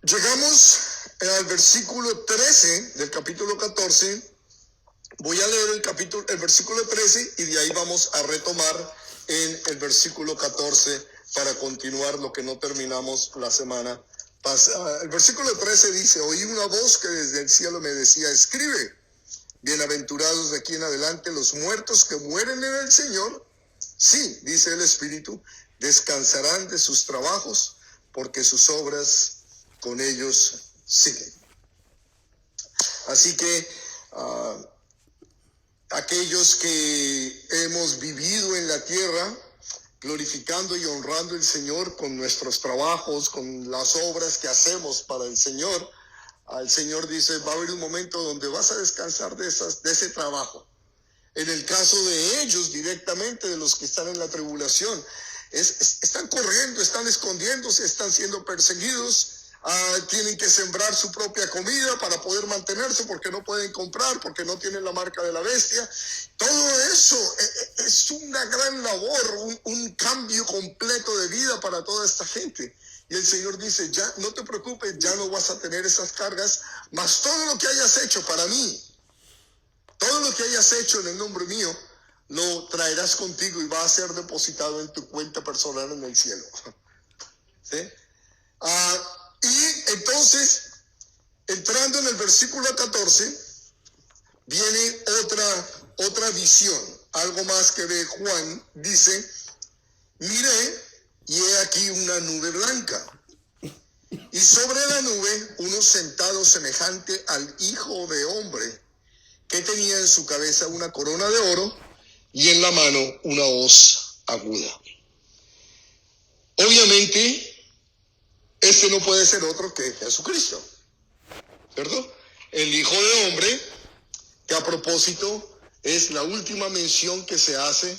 Llegamos al versículo 13 del capítulo 14. Voy a leer el versículo 13 y de ahí vamos a retomar en el versículo 14 para continuar lo que no terminamos la semana pasada. El versículo 13 dice: oí una voz que desde el cielo me decía: escribe, bienaventurados de aquí en adelante los muertos que mueren en el Señor. Sí, dice el Espíritu, descansarán de sus trabajos, porque sus obras con ellos siguen. Así que aquellos que hemos vivido en la tierra glorificando y honrando al Señor con nuestros trabajos, con las obras que hacemos para el Señor dice: va a haber un momento donde vas a descansar de ese trabajo. En el caso de ellos directamente, de los que están en la tribulación, están corriendo, están escondiéndose, están siendo perseguidos. Tienen que sembrar su propia comida para poder mantenerse, porque no pueden comprar, porque no tienen la marca de la bestia. Todo eso es una gran labor, un cambio completo de vida para toda esta gente. Y el Señor dice: ya no te preocupes, ya no vas a tener esas cargas, mas todo lo que hayas hecho para mí, todo lo que hayas hecho en el nombre mío, lo traerás contigo y va a ser depositado en tu cuenta personal en el cielo. ¿Sí? Y entonces, entrando en el versículo 14, viene otra visión, algo más que ve Juan. Dice: miré y he aquí una nube blanca, y sobre la nube uno sentado semejante al Hijo de Hombre, que tenía en su cabeza una corona de oro y en la mano una hoz aguda. Obviamente, este no puede ser otro que Jesucristo, ¿cierto? El Hijo de Hombre, que a propósito es la última mención que se hace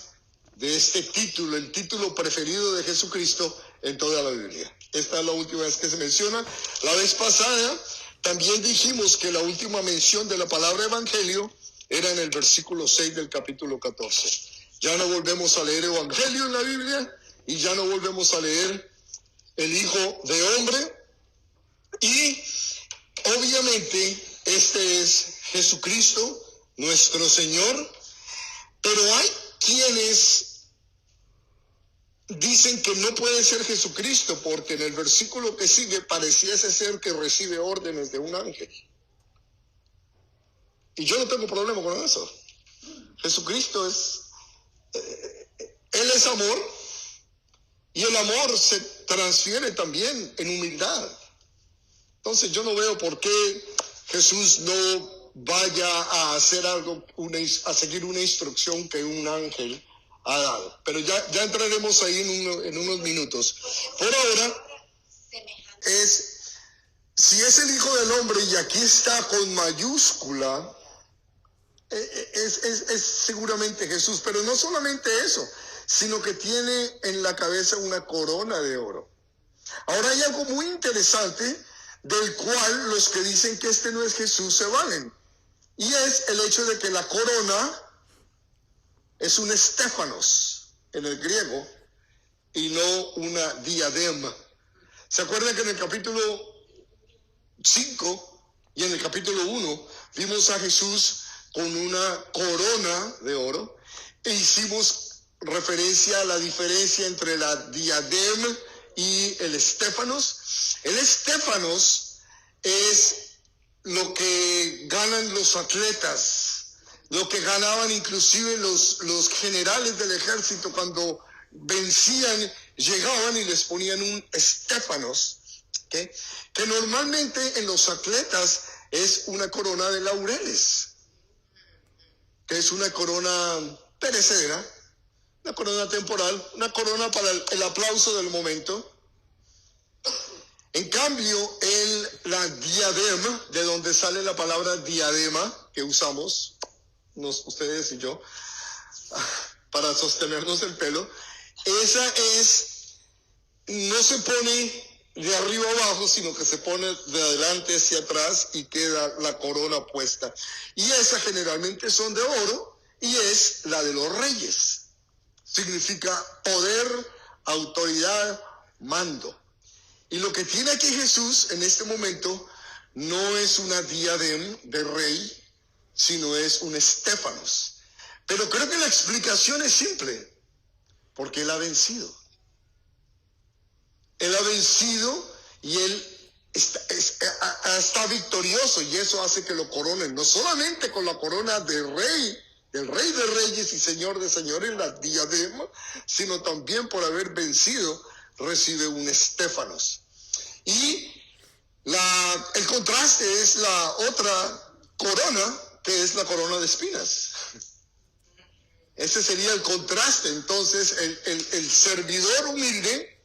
de este título, el título preferido de Jesucristo en toda la Biblia. Esta es la última vez que se menciona. La vez pasada también dijimos que la última mención de la palabra evangelio era en el versículo 6 del capítulo 14. Ya no volvemos a leer evangelio en la Biblia y ya no volvemos a leer el Hijo de Hombre. Y obviamente este es Jesucristo, nuestro Señor. Pero hay quienes dicen que no puede ser Jesucristo, porque en el versículo que sigue pareciese ser que recibe órdenes de un ángel. Y yo no tengo problema con eso. Jesucristo Él es amor, y el amor se transfiere también en humildad. Entonces yo no veo por qué Jesús no vaya a hacer algo, a seguir una instrucción que un ángel ha dado. Pero ya entraremos ahí en unos minutos. Por ahora, si es el Hijo del Hombre, y aquí está con mayúscula, es seguramente Jesús. Pero no solamente eso, sino que tiene en la cabeza una corona de oro. Ahora hay algo muy interesante, del cual los que dicen que este no es Jesús se valen. Y es el hecho de que la corona es un estéfanos en el griego y no una diadema. ¿Se acuerdan que en el capítulo 5 y en el capítulo 1 vimos a Jesús con una corona de oro e hicimos referencia a la diferencia entre la diadema y el estéfanos? El estéfanos es lo que ganan los atletas, lo que ganaban inclusive los generales del ejército cuando vencían, llegaban y les ponían un estéfanos, ¿okay? Que normalmente en los atletas es una corona de laureles, que es una corona perecedera, una corona temporal, una corona para el aplauso del momento. En cambio, la diadema, de donde sale la palabra diadema que usamos ustedes y yo para sostenernos el pelo, esa no se pone de arriba abajo, sino que se pone de adelante hacia atrás y queda la corona puesta. Y esa generalmente son de oro y es la de los reyes. Significa poder, autoridad, mando. Y lo que tiene aquí Jesús en este momento no es una diadema de rey, sino es un estéfanos. Pero creo que la explicación es simple, porque Él ha vencido. Él ha vencido y Él está victorioso, y eso hace que lo coronen, no solamente con la corona de rey, del Rey de Reyes y Señor de Señores, la diadema, sino también por haber vencido, recibe un estéfanos. Y el contraste es la otra corona, que es la corona de espinas. Ese sería el contraste. Entonces, el servidor humilde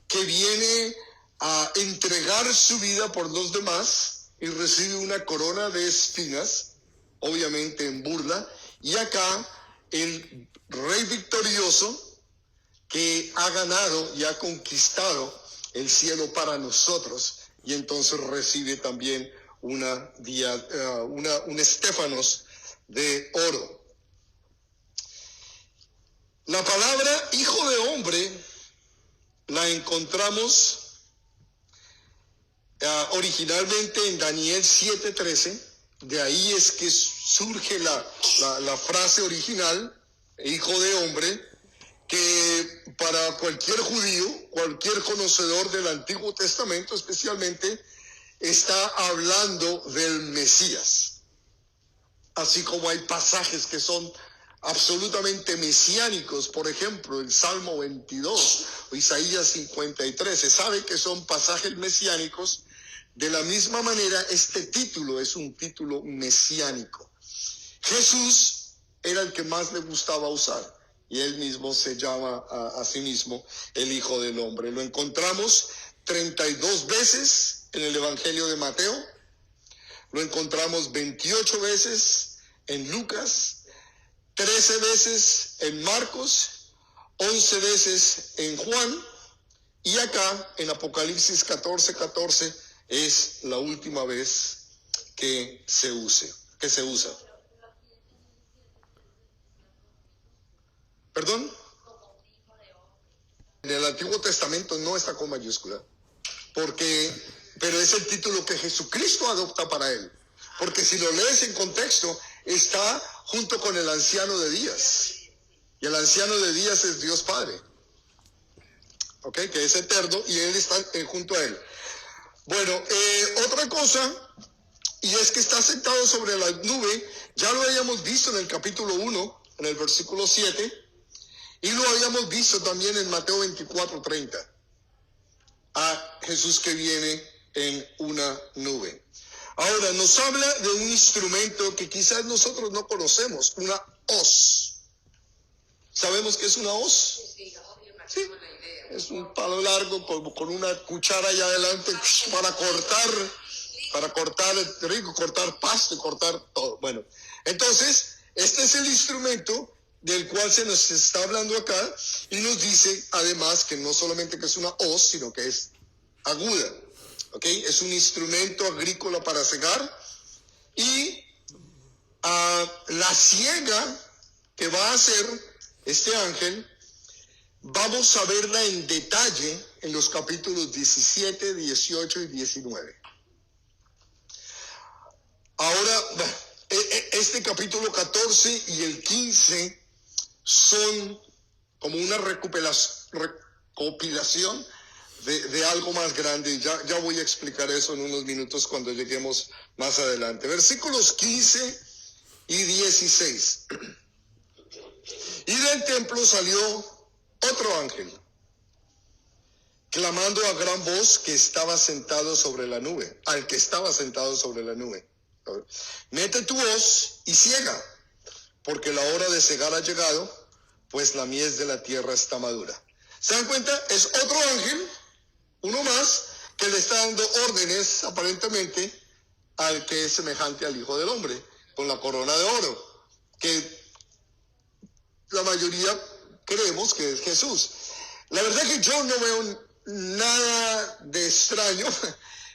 que viene a entregar su vida por los demás y recibe una corona de espinas, obviamente en burla, y acá el rey victorioso que ha ganado y ha conquistado el cielo para nosotros, y entonces recibe también un estéfanos de oro. La palabra hijo de hombre la encontramos originalmente en Daniel 7:13. De ahí es que surge la frase original, hijo de hombre, que para cualquier judío, cualquier conocedor del Antiguo Testamento especialmente, está hablando del Mesías. Así como hay pasajes que son absolutamente mesiánicos, por ejemplo, el Salmo 22 o Isaías 53, se sabe que son pasajes mesiánicos. De la misma manera, este título es un título mesiánico. Jesús era el que más le gustaba usar, y él mismo se llama a sí mismo el Hijo del Hombre. Lo encontramos 32 veces en el Evangelio de Mateo, lo encontramos 28 veces en Lucas, 13 veces en Marcos, 11 veces en Juan, y acá en Apocalipsis 14:14 es la última vez que se usa. ¿Perdón? En el Antiguo Testamento no está con mayúscula, pero es el título que Jesucristo adopta para él. Porque si lo lees en contexto, está junto con el anciano de días. Y el anciano de días es Dios Padre, que es eterno, y él está junto a él. Bueno, otra cosa, y es que está sentado sobre la nube. Ya lo habíamos visto en el capítulo 1, en el versículo 7, y lo habíamos visto también en Mateo 24:30, a Jesús que viene en una nube. Ahora, nos habla de un instrumento que quizás nosotros no conocemos, una hoz. ¿Sabemos qué es una hoz? Sí, es un palo largo con una cuchara allá adelante para cortar el trigo, cortar pasto, cortar todo. Bueno, entonces, este es el instrumento del cual se nos está hablando acá, y nos dice además que no solamente que es una hoz, sino que es aguda. Es un instrumento agrícola para cegar, y la siega que va a hacer este ángel, vamos a verla en detalle en los capítulos 17, 18 y 19. Ahora, este capítulo 14 y el 15 son como una recopilación de algo más grande. Ya voy a explicar eso en unos minutos cuando lleguemos más adelante. Versículos 15 y 16. Y del templo salió otro ángel, clamando a gran voz que estaba sentado sobre la nube, al que estaba sentado sobre la nube: mete tu hoz y ciega, porque la hora de cegar ha llegado, pues la mies de la tierra está madura. ¿Se dan cuenta? Es otro ángel, uno más, que le está dando órdenes aparentemente al que es semejante al Hijo del Hombre, con la corona de oro, que la mayoría creemos que es Jesús. La verdad que yo no veo nada de extraño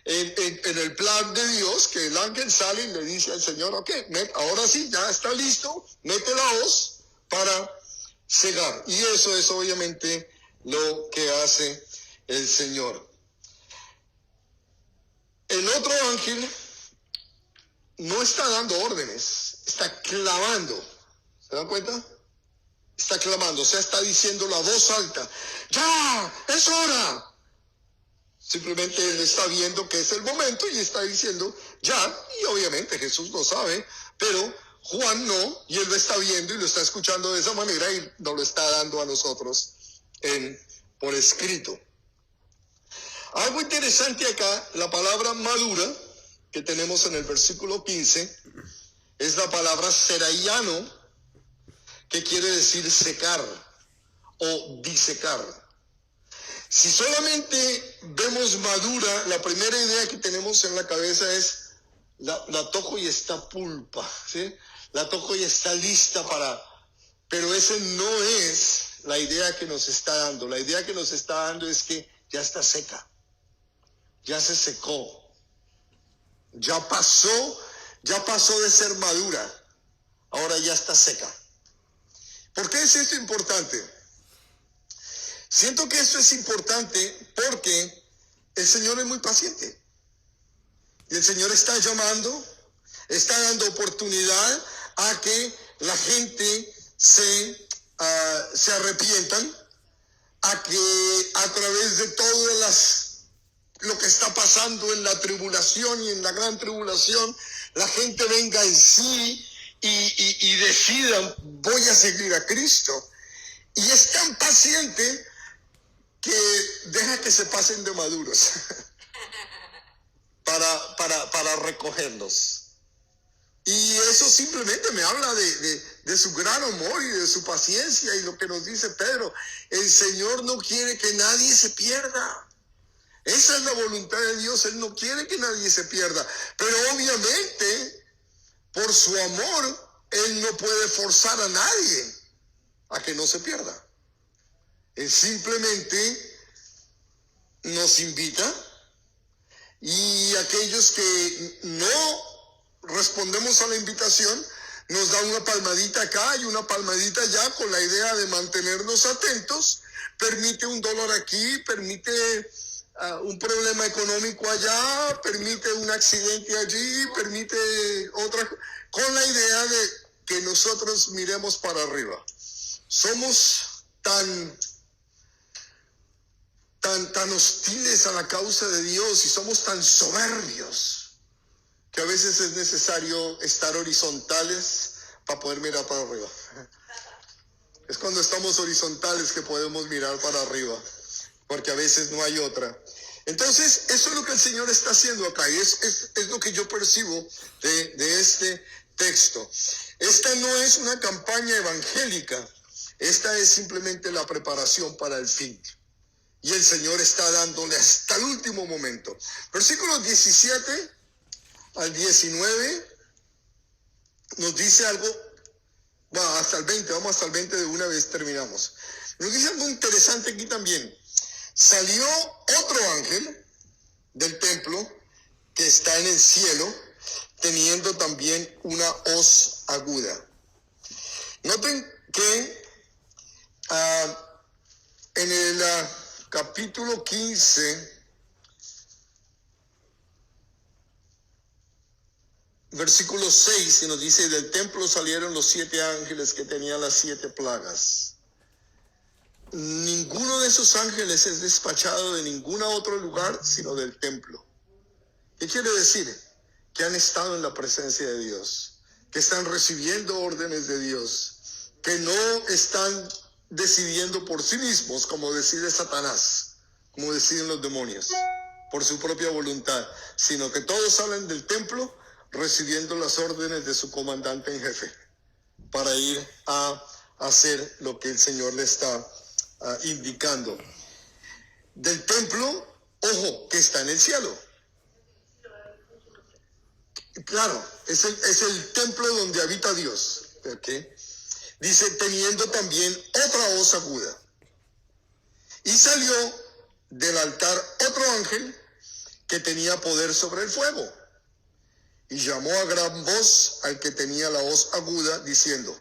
en el plan de Dios, que el ángel sale y le dice al Señor: ok, ahora sí, ya está listo, mete la hoz para cegar. Y eso es obviamente lo que hace el Señor. ángel no está dando órdenes, está clamando. ¿Se dan cuenta? Está clamando, o sea, está diciendo la voz alta, ¡ya! ¡Es hora! Simplemente él está viendo que es el momento y está diciendo, ¡ya! Y obviamente Jesús lo sabe, pero Juan no, y él lo está viendo y lo está escuchando de esa manera y nos lo está dando a nosotros por escrito. Algo interesante acá, la palabra madura que tenemos en el versículo 15 es la palabra seraiano, que quiere decir secar o disecar. Si solamente vemos madura, la primera idea que tenemos en la cabeza es la toco y está pulpa, ¿sí? La toco y está lista pero ese no es la idea que nos está dando. La idea que nos está dando es que ya está seca, ya se secó, ya pasó de ser madura, ahora ya está seca. ¿Por qué es esto importante? Siento que esto es importante porque el Señor es muy paciente. Y el Señor está llamando, está dando oportunidad a que la gente se arrepientan, a que a través de todas lo que está pasando en la tribulación y en la gran tribulación, la gente venga en sí y decidan, voy a seguir a Cristo. Y es tan paciente que deja que se pasen de maduros para recogerlos. Y eso simplemente me habla de su gran amor y de su paciencia, y lo que nos dice Pedro, el Señor no quiere que nadie se pierda. Esa es la voluntad de Dios, Él no quiere que nadie se pierda, pero obviamente por su amor Él no puede forzar a nadie a que no se pierda. Él simplemente nos invita, y aquellos que no respondemos a la invitación nos da una palmadita acá y una palmadita allá con la idea de mantenernos atentos. Permite un dólar aquí, permite un problema económico allá, permite un accidente allí, permite otra, con la idea de que nosotros miremos para arriba. Somos tan hostiles a la causa de Dios y somos tan soberbios que a veces es necesario estar horizontales para poder mirar para arriba. Es cuando estamos horizontales que podemos mirar para arriba, porque a veces no hay otra. Entonces, eso es lo que el Señor está haciendo acá, y es lo que yo percibo de este texto. Esta no es una campaña evangélica, esta es simplemente la preparación para el fin. Y el Señor está dándole hasta el último momento. Versículos 17 al 19 nos dice algo, hasta el 20, vamos hasta el 20 de una vez, terminamos. Nos dice algo interesante aquí también. Salió otro ángel del templo que está en el cielo, teniendo también una hoz aguda. Noten que en el capítulo 15, versículo 6, y nos dice, del templo salieron los 7 ángeles que tenían las 7 plagas. Ninguno de esos ángeles es despachado de ningún otro lugar sino del templo. ¿Qué quiere decir? Que han estado en la presencia de Dios, que están recibiendo órdenes de Dios, que no están decidiendo por sí mismos, como decide Satanás, como deciden los demonios, por su propia voluntad, sino que todos salen del templo recibiendo las órdenes de su comandante en jefe para ir a hacer lo que el Señor le está indicando. Del templo, ojo, que está en el cielo. Claro, es el templo donde habita Dios. ¿Okay? Dice, teniendo también otra hoz aguda. Y salió del altar otro ángel que tenía poder sobre el fuego. Y llamó a gran voz al que tenía la hoz aguda, diciendo,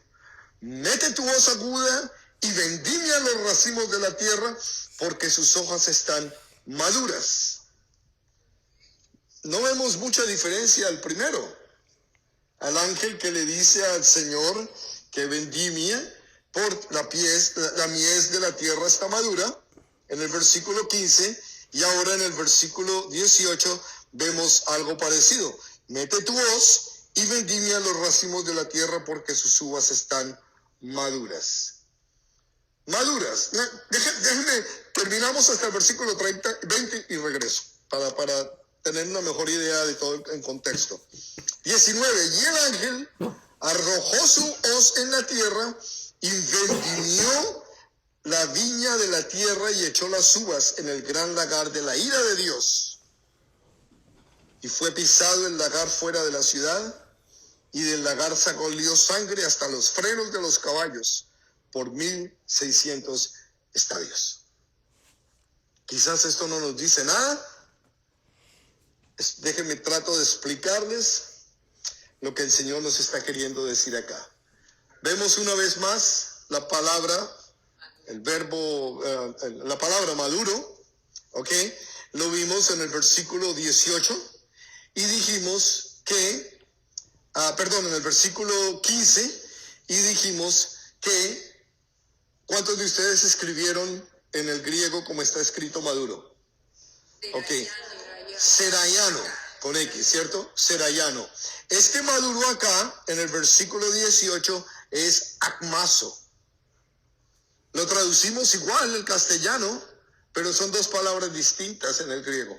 mete tu hoz aguda y vendimia los racimos de la tierra, porque sus hojas están maduras. no vemos mucha diferencia al primero, al ángel que le dice al Señor que vendimia por la mies de la tierra está madura, en el versículo 15, y ahora en el versículo 18 vemos algo parecido. Mete tu hoz y vendimia los racimos de la tierra porque sus uvas están maduras. Maduras. Déjenme, terminamos hasta el versículo 20 y regreso para tener una mejor idea de todo en contexto. 19. Y el ángel arrojó su hoz en la tierra y vendimió la viña de la tierra y echó las uvas en el gran lagar de la ira de Dios. Y fue pisado el lagar fuera de la ciudad, y del lagar salió sangre hasta los frenos de los caballos por 1600 estadios. Quizás esto no nos dice nada. Déjenme trato de explicarles lo que el Señor nos está queriendo decir acá. Vemos una vez más la palabra, el verbo, la palabra maduro, ¿ok? Lo vimos en el versículo 18 y dijimos que, en el versículo 15 y dijimos que, ¿cuántos de ustedes escribieron en el griego como está escrito maduro? Ok, serayano, con X, ¿cierto? Serayano. Este maduro acá, en el versículo 18, es acmazo. Lo traducimos igual en el castellano, pero son dos palabras distintas en el griego.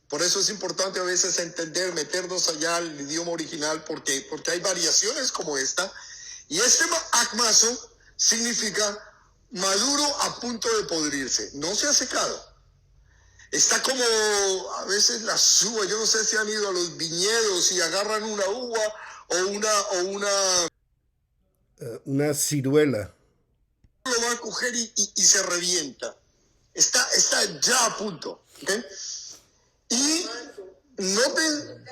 Por eso es importante a veces entender, meternos allá al idioma original, porque hay variaciones como esta. Y este acmazo significa maduro a punto de podrirse, no se ha secado. Está como a veces las uvas, yo no sé si han ido a los viñedos y agarran una uva o una ciruela. Lo va a coger y se revienta. Está ya a punto. ¿Okay? Y noten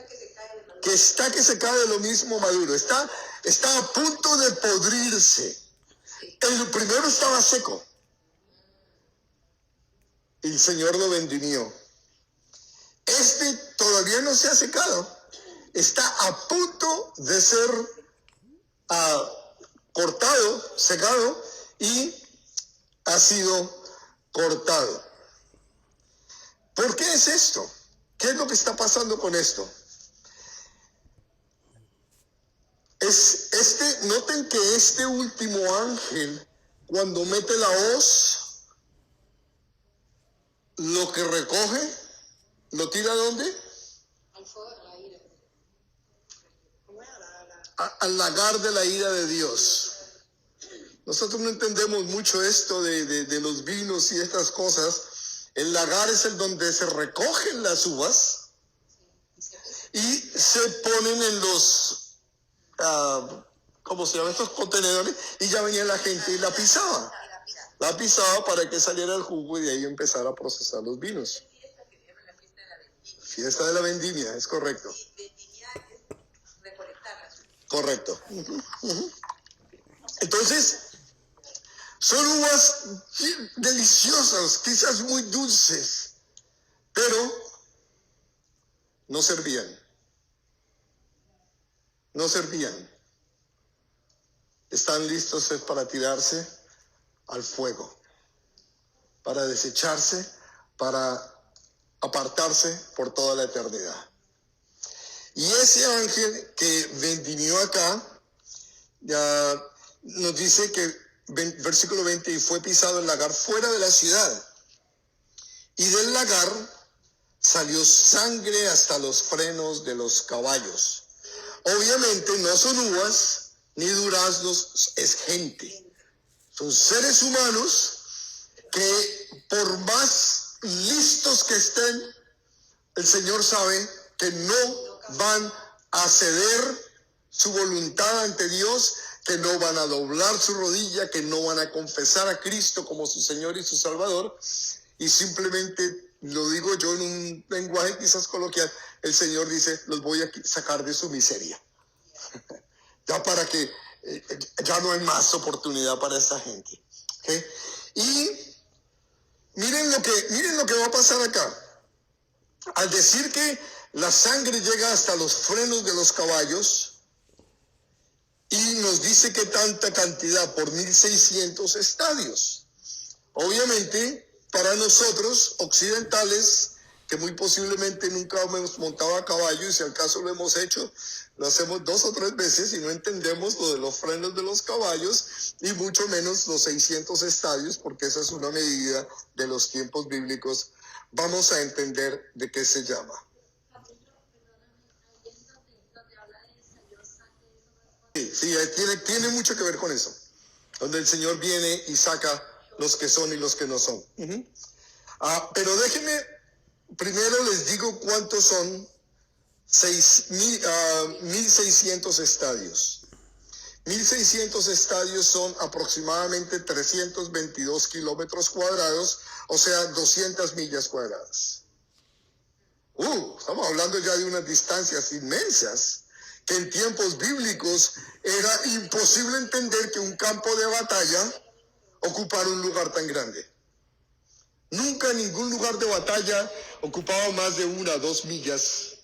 que se cae de lo mismo maduro. Está a punto de podrirse. El primero estaba seco. El Señor lo vendimió. Este todavía no se ha secado. Está a punto de ser cortado, secado, y ha sido cortado. ¿Por qué es esto? ¿Qué es lo que está pasando con esto? Noten que este último ángel, cuando mete la hoz, lo que recoge, ¿lo tira a dónde? Al fuego de la ira. Al lagar de la ira de Dios. Nosotros no entendemos mucho esto de los vinos y estas cosas. El lagar es el donde se recogen las uvas y se ponen en los, ¿cómo se llama? Estos contenedores, y ya venía la gente y la pisaba. La pisaba para que saliera el jugo y de ahí empezara a procesar los vinos. Fiesta de la vendimia, es correcto. Correcto. Entonces, son uvas deliciosas, quizás muy dulces, pero no servían. No servían. Están listos para tirarse al fuego, para desecharse, para apartarse por toda la eternidad. Y ese ángel que vendimió acá, ya nos dice que, versículo 20, y fue pisado el lagar fuera de la ciudad, y del lagar salió sangre hasta los frenos de los caballos. Obviamente no son uvas ni duraznos, es gente. Son seres humanos que, por más listos que estén, el Señor sabe que no van a ceder su voluntad ante Dios, que no van a doblar su rodilla, que no van a confesar a Cristo como su Señor y su Salvador, y simplemente, lo digo yo en un lenguaje quizás coloquial, el Señor dice, los voy a sacar de su miseria. Ya para que ya no hay más oportunidad para esta gente. ¿Okay? Y miren lo que va a pasar acá. Al decir que la sangre llega hasta los frenos de los caballos y nos dice que tanta cantidad por 1.600 estadios. Obviamente, para nosotros occidentales, que muy posiblemente nunca hemos montado a caballo, y si al caso lo hemos hecho, lo hacemos 2 o 3 veces y no entendemos lo de los frenos de los caballos y mucho menos los 600 estadios, porque esa es una medida de los tiempos bíblicos. Vamos a entender de qué se llama. Sí, tiene mucho que ver con eso, donde el Señor viene y saca los que son y los que no son. Pero déjenme, primero les digo cuántos son 1.600 estadios. 1.600 estadios son aproximadamente 322 kilómetros cuadrados, o sea, 200 millas cuadradas. Estamos hablando ya de unas distancias inmensas, que en tiempos bíblicos era imposible entender que un campo de batalla ocupara un lugar tan grande. Nunca ningún lugar de batalla ocupaba más de 1 o 2 millas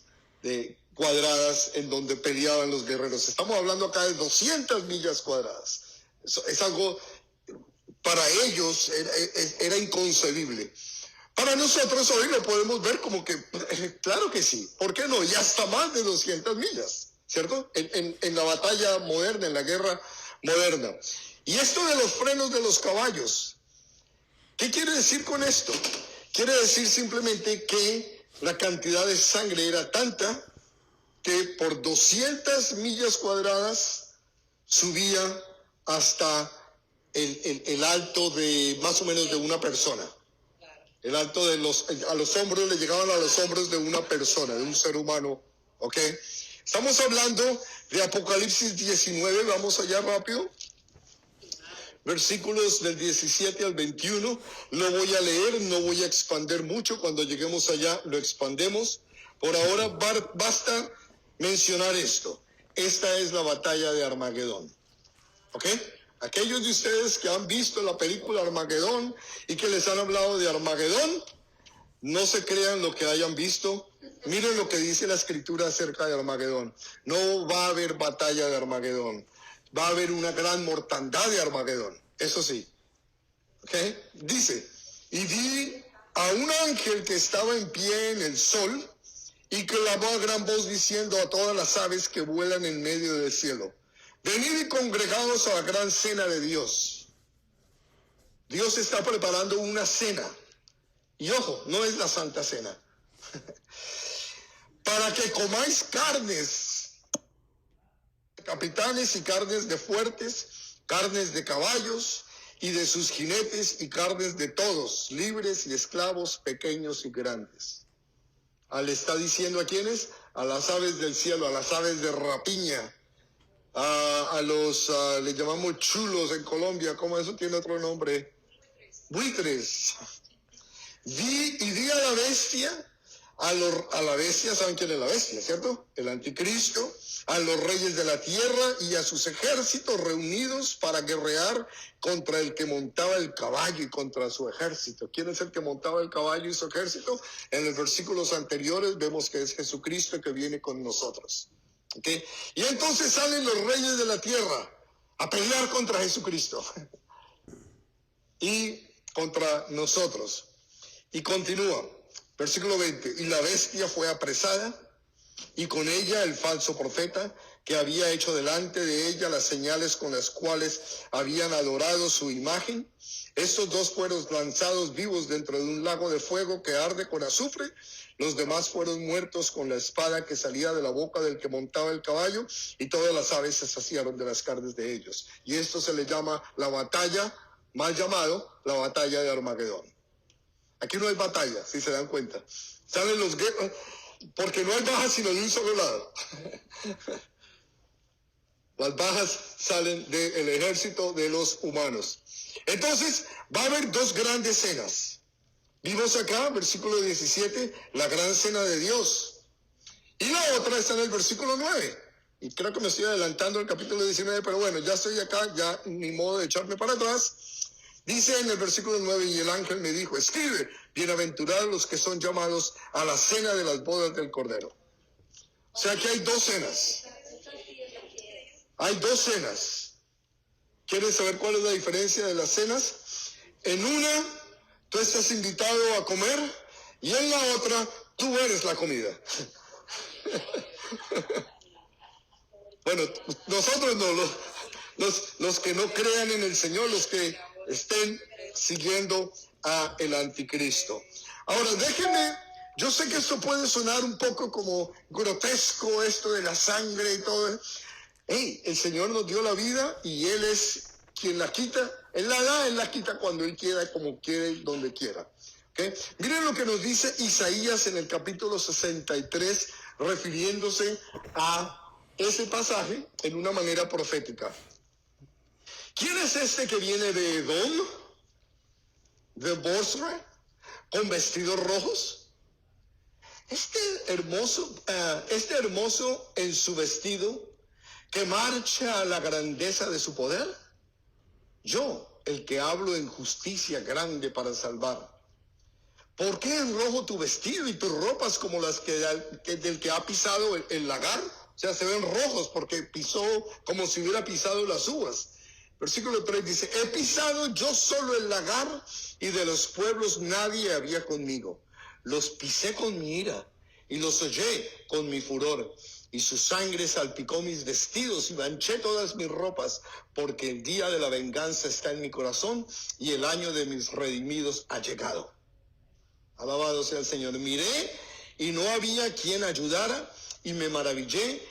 cuadradas en donde peleaban los guerreros. Estamos hablando acá de 200 millas cuadradas. Eso es algo, para ellos era inconcebible. Para nosotros hoy lo podemos ver como que, claro que sí, ¿por qué no? Y hasta más de 200 millas, ¿cierto? En la batalla moderna, en la guerra moderna. Y esto de los frenos de los caballos, ¿qué quiere decir con esto? Quiere decir simplemente que la cantidad de sangre era tanta que por 200 millas cuadradas subía hasta el alto de más o menos de una persona. El alto de a los hombros, le llegaban a los hombros de una persona, de un ser humano, ¿ok? Estamos hablando de Apocalipsis 19, vamos allá rápido. Versículos del 17 al 21, lo voy a leer, no voy a expander mucho, cuando lleguemos allá lo expandemos. Por ahora basta mencionar esto. Esta es la batalla de Armagedón, ¿ok? Aquellos de ustedes que han visto la película Armagedón y que les han hablado de Armagedón, no se crean lo que hayan visto. Miren lo que dice la escritura acerca de Armagedón. No va a haber batalla de Armagedón. Va a haber una gran mortandad de Armagedón. Eso sí. ¿Ok? Dice, y vi a un ángel que estaba en pie en el sol y clamó a gran voz diciendo a todas las aves que vuelan en medio del cielo: venid y congregados a la gran cena de Dios. Dios está preparando una cena. Y ojo, no es la Santa Cena. Para que comáis carnes de capitanes y carnes de fuertes, carnes de caballos y de sus jinetes y carnes de todos, libres y esclavos, pequeños y grandes. Le está diciendo a quiénes: a las aves del cielo, a las aves de rapiña. A los, le llamamos chulos en Colombia, ¿cómo eso tiene otro nombre? Buitres. Di a la bestia, a la bestia, ¿saben quién es la bestia, cierto? El anticristo, a los reyes de la tierra y a sus ejércitos reunidos para guerrear contra el que montaba el caballo y contra su ejército. ¿Quién es el que montaba el caballo y su ejército? En los versículos anteriores vemos que es Jesucristo que viene con nosotros. ¿Okay? Y entonces salen los reyes de la tierra a pelear contra Jesucristo y contra nosotros. Y continúa, versículo 20, y la bestia fue apresada y con ella el falso profeta que había hecho delante de ella las señales con las cuales habían adorado su imagen. Estos dos fueron lanzados vivos dentro de un lago de fuego que arde con azufre. Los demás fueron muertos con la espada que salía de la boca del que montaba el caballo, y todas las aves se saciaron de las carnes de ellos. Y esto se le llama la batalla, mal llamado la batalla de Armagedón. Aquí no hay batalla, si se dan cuenta. Salen los guerreros, porque no hay bajas sino de un solo lado. Las bajas salen del ejército de los humanos. Entonces, va a haber dos grandes cenas. Vimos acá, versículo 17, la gran cena de Dios. Y la otra está en el versículo 9. Y creo que me estoy adelantando al capítulo 19, pero bueno, ya estoy acá, ya ni modo de echarme para atrás. Dice en el versículo 9, y el ángel me dijo, escribe, bienaventurados los que son llamados a la cena de las bodas del Cordero. O sea que hay dos cenas. Hay dos cenas. ¿Quieres saber cuál es la diferencia de las cenas? En una, tú estás invitado a comer, y en la otra, tú eres la comida. Bueno, nosotros no, los que no crean en el Señor, los que estén siguiendo a el anticristo. Ahora, déjenme, yo sé que esto puede sonar un poco como grotesco, esto de la sangre y todo. Hey, el Señor nos dio la vida y Él es quien la quita. Él la da, Él la quita cuando Él quiera, como quiere, donde quiera. ¿Okay? Miren lo que nos dice Isaías en el capítulo 63, refiriéndose a ese pasaje en una manera profética. ¿Quién es este que viene de Edom, de Bosra, con vestidos rojos? Este hermoso en su vestido, que marcha a la grandeza de su poder. Yo, el que hablo en justicia grande para salvar. ¿Por qué en rojo tu vestido y tus ropas como las del que ha pisado el lagar? O sea, se ven rojos porque pisó como si hubiera pisado las uvas. Versículo 3 dice, he pisado yo solo el lagar y de los pueblos nadie había conmigo. Los pisé con mi ira y los hollé con mi furor. Y su sangre salpicó mis vestidos y manché todas mis ropas, porque el día de la venganza está en mi corazón y el año de mis redimidos ha llegado. Alabado sea el Señor. Miré y no había quien ayudara y me maravillé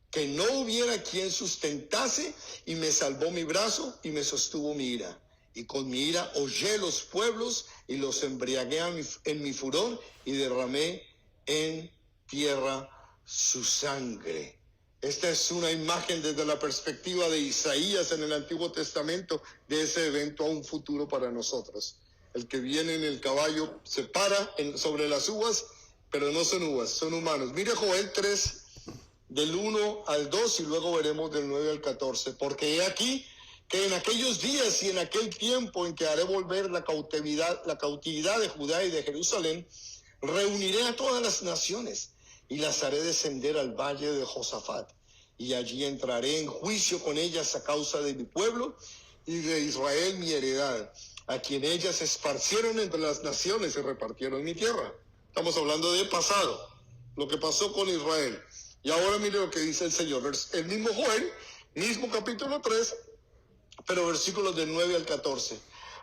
que no hubiera quien sustentase y me salvó mi brazo y me sostuvo mi ira. Y con mi ira hollé los pueblos y los embriagué en mi furor y derramé en tierra su sangre. Esta es una imagen desde la perspectiva de Isaías en el Antiguo Testamento de ese evento a un futuro para nosotros. El que viene en el caballo se para sobre las uvas, pero no son uvas, son humanos. Mire Joel 3, del 1 al 2 y luego veremos del 9 al 14. Porque he aquí que en aquellos días y en aquel tiempo en que haré volver la cautividad de Judá y de Jerusalén, reuniré a todas las naciones y las haré descender al valle de Josafat. Y allí entraré en juicio con ellas a causa de mi pueblo y de Israel mi heredad, a quien ellas esparcieron entre las naciones y repartieron mi tierra. Estamos hablando del pasado, lo que pasó con Israel. Y ahora mire lo que dice el Señor. El mismo Joel, mismo capítulo 3, pero versículos del 9 al 14.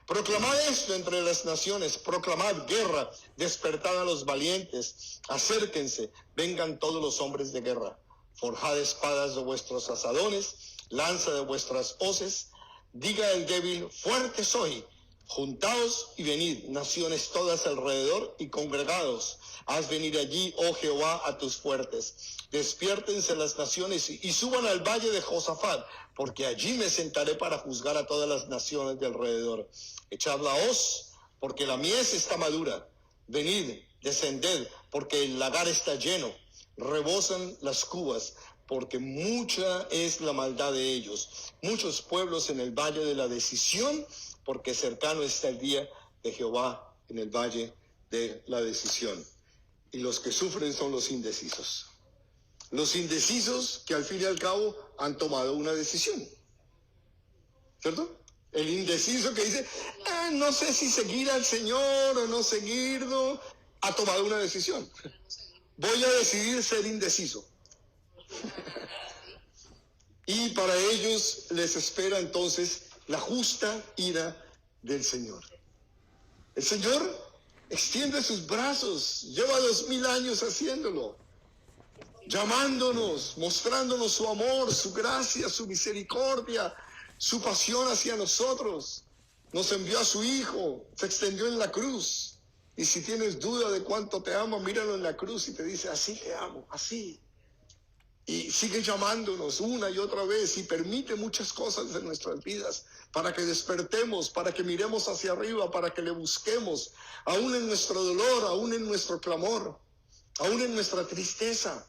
Proclamad esto entre las naciones, proclamad guerra, despertad a los valientes, acérquense, vengan todos los hombres de guerra. Forjad espadas de vuestros asadones, lanza de vuestras hoces, diga el débil, fuerte soy. Juntaos y venid, naciones todas alrededor, y congregados. Haz venir allí, oh Jehová, a tus fuertes. Despiértense las naciones y suban al valle de Josafat, porque allí me sentaré para juzgar a todas las naciones de alrededor. Echad la hoz, porque la mies está madura. Venid, descended, porque el lagar está lleno. Rebosan las cubas, porque mucha es la maldad de ellos. Muchos pueblos en el valle de la decisión, porque cercano está el día de Jehová en el valle de la decisión. Y los que sufren son los indecisos. Los indecisos que al fin y al cabo han tomado una decisión. ¿Cierto? El indeciso que dice, no sé si seguir al Señor o no seguirlo, ha tomado una decisión. Voy a decidir ser indeciso. Y para ellos les espera entonces la justa ira del Señor. El Señor extiende sus brazos, lleva 2000 años haciéndolo, llamándonos, mostrándonos su amor, su gracia, su misericordia, su pasión hacia nosotros. Nos envió a su Hijo, se extendió en la cruz. Y si tienes duda de cuánto te amo, míralo en la cruz y te dice, así te amo, así. Y sigue llamándonos una y otra vez y permite muchas cosas en nuestras vidas para que despertemos, para que miremos hacia arriba, para que le busquemos, aún en nuestro dolor, aún en nuestro clamor, aún en nuestra tristeza.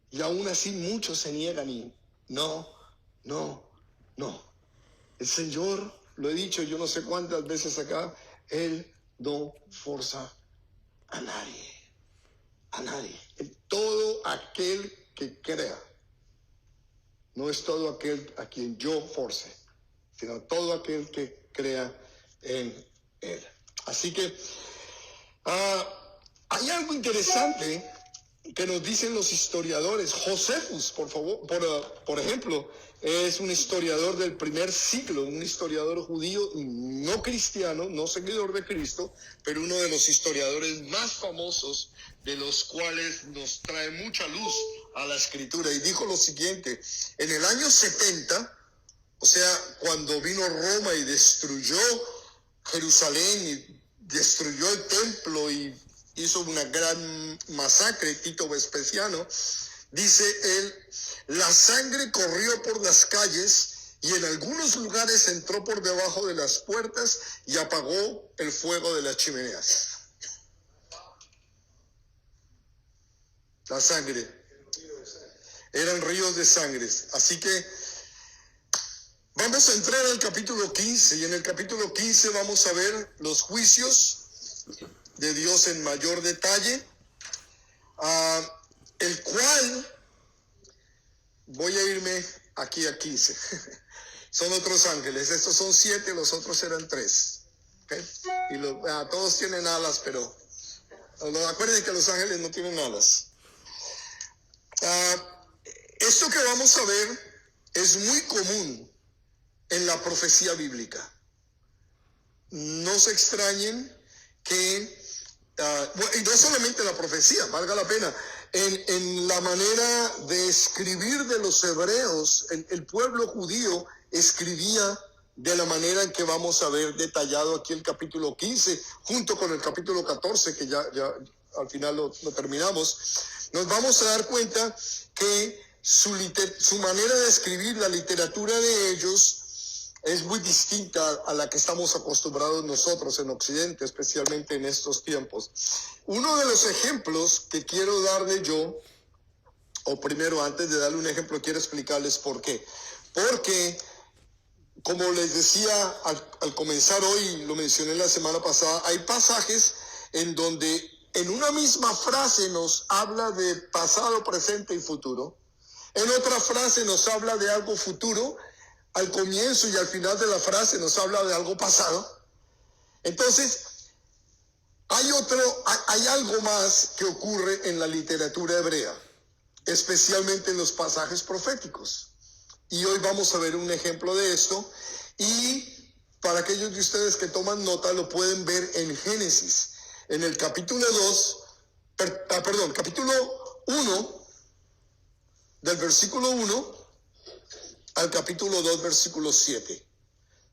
Y aún así muchos se niegan y no. El Señor lo he dicho yo no sé cuántas veces acá, Él no forza a nadie. A nadie. Todo aquel que crea. No es todo aquel a quien yo force, sino todo aquel que crea en Él. Así que hay algo interesante que nos dicen los historiadores. Josefus, por ejemplo, es un historiador del primer siglo, un historiador judío no cristiano, no seguidor de Cristo, pero uno de los historiadores más famosos, de los cuales nos trae mucha luz a la escritura. Y dijo lo siguiente: en el año 70, o sea, cuando vino Roma y destruyó Jerusalén y destruyó el templo y hizo una gran masacre, Tito Vespasiano, dice él, la sangre corrió por las calles y en algunos lugares entró por debajo de las puertas y apagó el fuego de las chimeneas. La sangre. Eran ríos de sangre. Así que vamos a entrar al capítulo 15 y en el capítulo 15 vamos a ver los juicios de Dios en mayor detalle, el cual voy a irme aquí a 15. Son otros ángeles, estos son 7, los otros eran 3. ¿Okay? Y todos tienen alas, pero acuérdense que los ángeles no tienen alas. Esto que vamos a ver es muy común en la profecía bíblica. No se extrañen que, y no solamente la profecía, valga la pena, en la manera de escribir de los hebreos, el pueblo judío escribía de la manera en que vamos a ver detallado aquí el capítulo 15, junto con el capítulo 14, que ya al final lo terminamos. Nos vamos a dar cuenta que su manera de escribir, la literatura de ellos, es muy distinta a la que estamos acostumbrados nosotros en Occidente, especialmente en estos tiempos. Uno de los ejemplos que quiero darle yo, o primero antes de darle un ejemplo, quiero explicarles por qué. Porque, como les decía al comenzar hoy, lo mencioné la semana pasada, hay pasajes en donde en una misma frase nos habla de pasado, presente y futuro. En otra frase nos habla de algo futuro. Al comienzo y al final de la frase nos habla de algo pasado. Entonces, hay algo más que ocurre en la literatura hebrea, especialmente en los pasajes proféticos. Y hoy vamos a ver un ejemplo de esto. Y para aquellos de ustedes que toman nota, lo pueden ver en Génesis, en el capítulo 1, del versículo 1 al capítulo 2, versículo 7.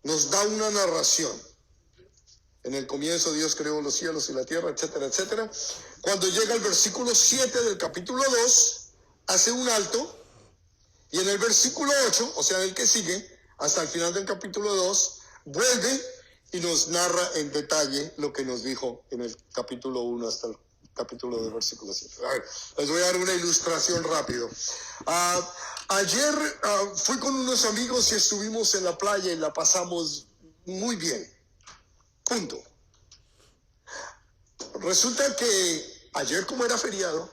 Nos da una narración. En el comienzo Dios creó los cielos y la tierra, etcétera, etcétera. Cuando llega el versículo 7 del capítulo 2, hace un alto. Y en el versículo 8, o sea, el que sigue, hasta el final del capítulo 2, vuelve y nos narra en detalle lo que nos dijo en el capítulo 1 hasta el capítulo 2, versículo 7. A ver, les voy a dar una ilustración rápido. Ayer fui con unos amigos y estuvimos en la playa y la pasamos muy bien. Punto. Resulta que ayer, como era feriado,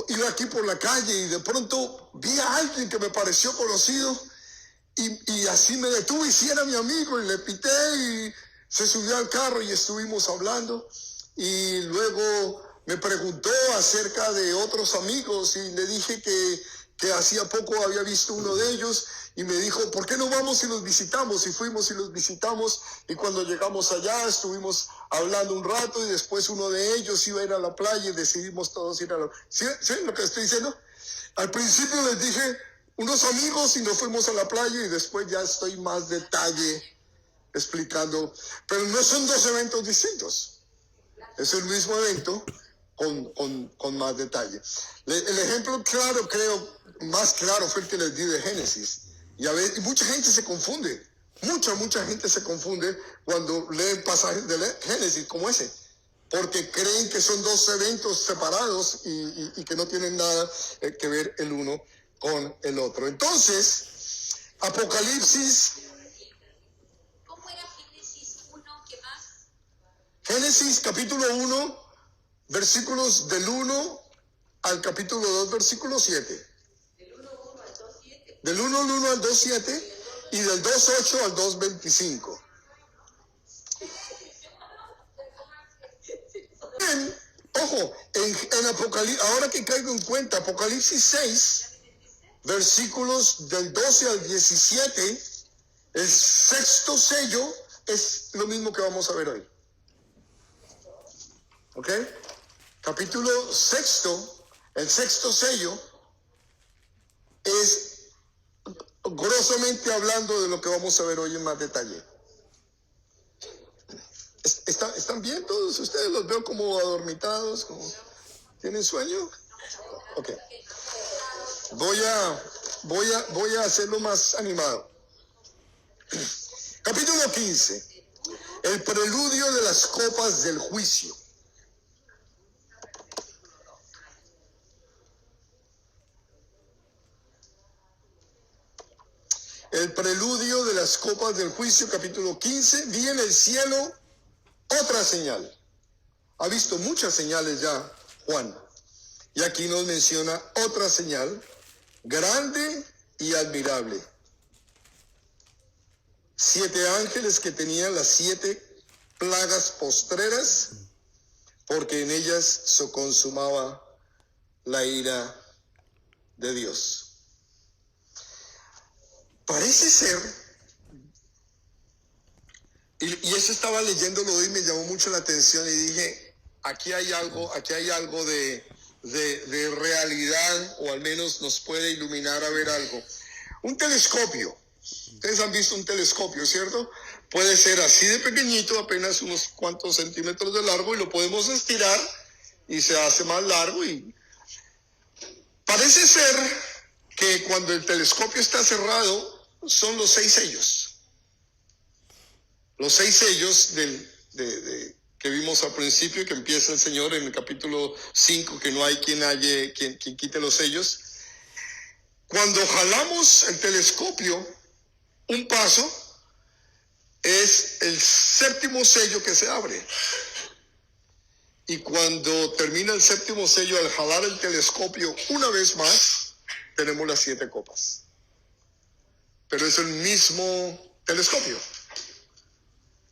iba aquí por la calle y de pronto vi a alguien que me pareció conocido y así me detuve y si era mi amigo y le pité y se subió al carro y estuvimos hablando y luego me preguntó acerca de otros amigos y le dije que hacía poco había visto uno de ellos y me dijo, ¿por qué no vamos y los visitamos? Y fuimos y los visitamos y cuando llegamos allá estuvimos hablando un rato y después uno de ellos iba a ir a la playa y decidimos todos ir a la playa. ¿Sí lo que estoy diciendo? Al principio les dije unos amigos y nos fuimos a la playa y después ya estoy más detalle explicando, pero no son dos eventos distintos. Es el mismo evento con más detalle. El ejemplo claro, creo, más claro fue el que les di de Génesis. Y mucha gente se confunde. Mucha gente se confunde cuando leen pasajes de Génesis como ese. Porque creen que son dos eventos separados y que no tienen nada que ver el uno con el otro. Entonces, Apocalipsis Génesis capítulo 1, versículos del 1 al capítulo 2, versículo 7. Del 1 al 1 al 2, 7 y del 2, 8 al 2, 25. Ojo, en Apocalipsis, ahora que caigo en cuenta, Apocalipsis 6, versículos del 12 al 17, el sexto sello es lo mismo que vamos a ver hoy. ¿Ok? Capítulo sexto, el sexto sello es grosamente hablando de lo que vamos a ver hoy en más detalle. ¿Están bien todos ustedes? Los veo como adormitados, ¿tienen sueño? Ok. Voy a hacerlo más animado. Capítulo 15. El preludio de las copas del juicio. El preludio de las copas del juicio, capítulo 15. Vi en el cielo otra señal. Ha visto muchas señales ya Juan. Y aquí nos menciona otra señal, grande y admirable. 7 ángeles que tenían las 7 plagas postreras, porque en ellas se consumaba la ira de Dios. Parece ser, y eso estaba leyéndolo hoy, me llamó mucho la atención y dije, aquí hay algo de realidad, o al menos nos puede iluminar a ver algo. Un telescopio. Ustedes han visto un telescopio, ¿cierto? Puede ser así de pequeñito, apenas unos cuantos centímetros de largo, y lo podemos estirar y se hace más largo. Y parece ser que cuando el telescopio está cerrado, son los 6 sellos. Los 6 sellos que vimos al principio, que empieza el Señor en el capítulo 5, que no hay quien quite los sellos. Cuando jalamos el telescopio un paso, es el 7º sello que se abre. Y cuando termina el 7º sello, al jalar el telescopio una vez más, tenemos las 7 copas. Pero es el mismo telescopio,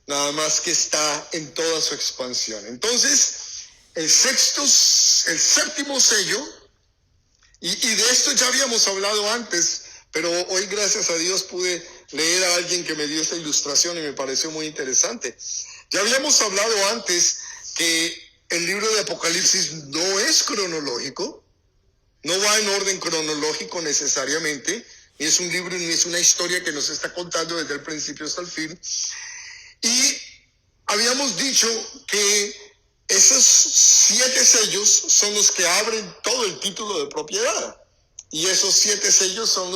nada más que está en toda su expansión. Entonces, el 7º sello, y de esto ya habíamos hablado antes, pero hoy, gracias a Dios, pude leer a alguien que me dio esta ilustración y me pareció muy interesante. Ya habíamos hablado antes que el libro de Apocalipsis no es cronológico, no va en orden cronológico necesariamente, ni es un libro ni es una historia que nos está contando desde el principio hasta el fin. Y habíamos dicho que esos 7 sellos son los que abren todo el título de propiedad. Y esos 7 sellos son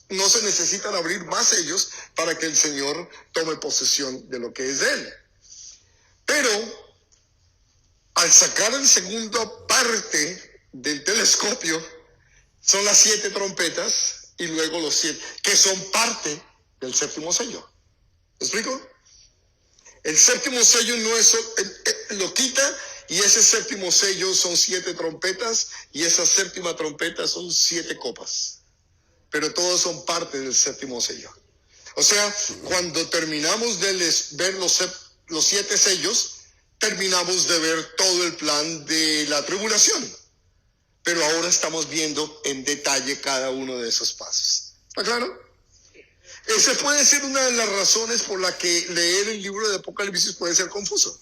no se necesitan abrir más sellos para que el Señor tome posesión de lo que es de Él. Pero al sacar la segunda parte del telescopio, son las 7 trompetas y luego los 7, que son parte del 7º sello. ¿Me explico? El 7º sello no es, lo quita, y ese 7º sello son 7 trompetas, y esa 7ª trompeta son 7 copas. Pero todos son parte del 7º sello. O sea, cuando terminamos de ver los 7 sellos, terminamos de ver todo el plan de la tribulación. Pero ahora estamos viendo en detalle cada uno de esos pasos. ¿Está claro? Esa puede ser una de las razones por la que leer el libro de Apocalipsis puede ser confuso.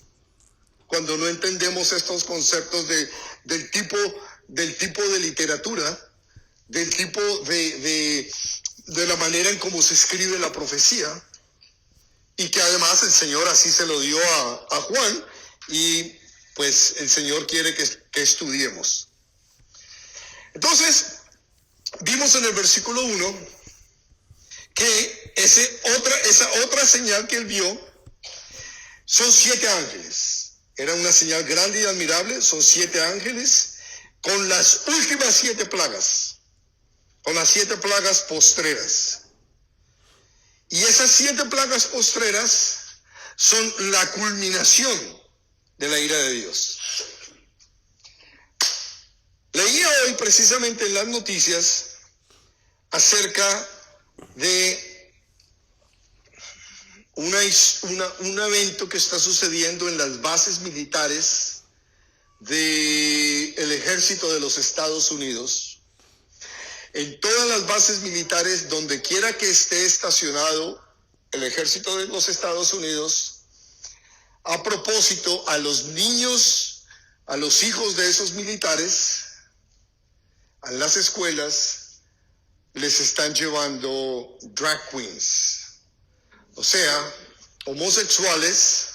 Cuando no entendemos estos conceptos del tipo de literatura, del tipo de la manera en cómo se escribe la profecía, y que además el Señor así se lo dio a Juan, y pues el Señor quiere que estudiemos. Entonces, vimos en el versículo 1 que esa otra señal que él vio son 7 ángeles. Era una señal grande y admirable, son 7 ángeles con las últimas 7 plagas, con las 7 plagas postreras. Y esas 7 plagas postreras son la culminación de la ira de Dios. Leía hoy precisamente en las noticias acerca de un evento que está sucediendo en las bases militares del ejército de los Estados Unidos. En todas las bases militares, donde quiera que esté estacionado el ejército de los Estados Unidos, a propósito, a los niños, a los hijos de esos militares, a las escuelas, les están llevando drag queens, o sea, homosexuales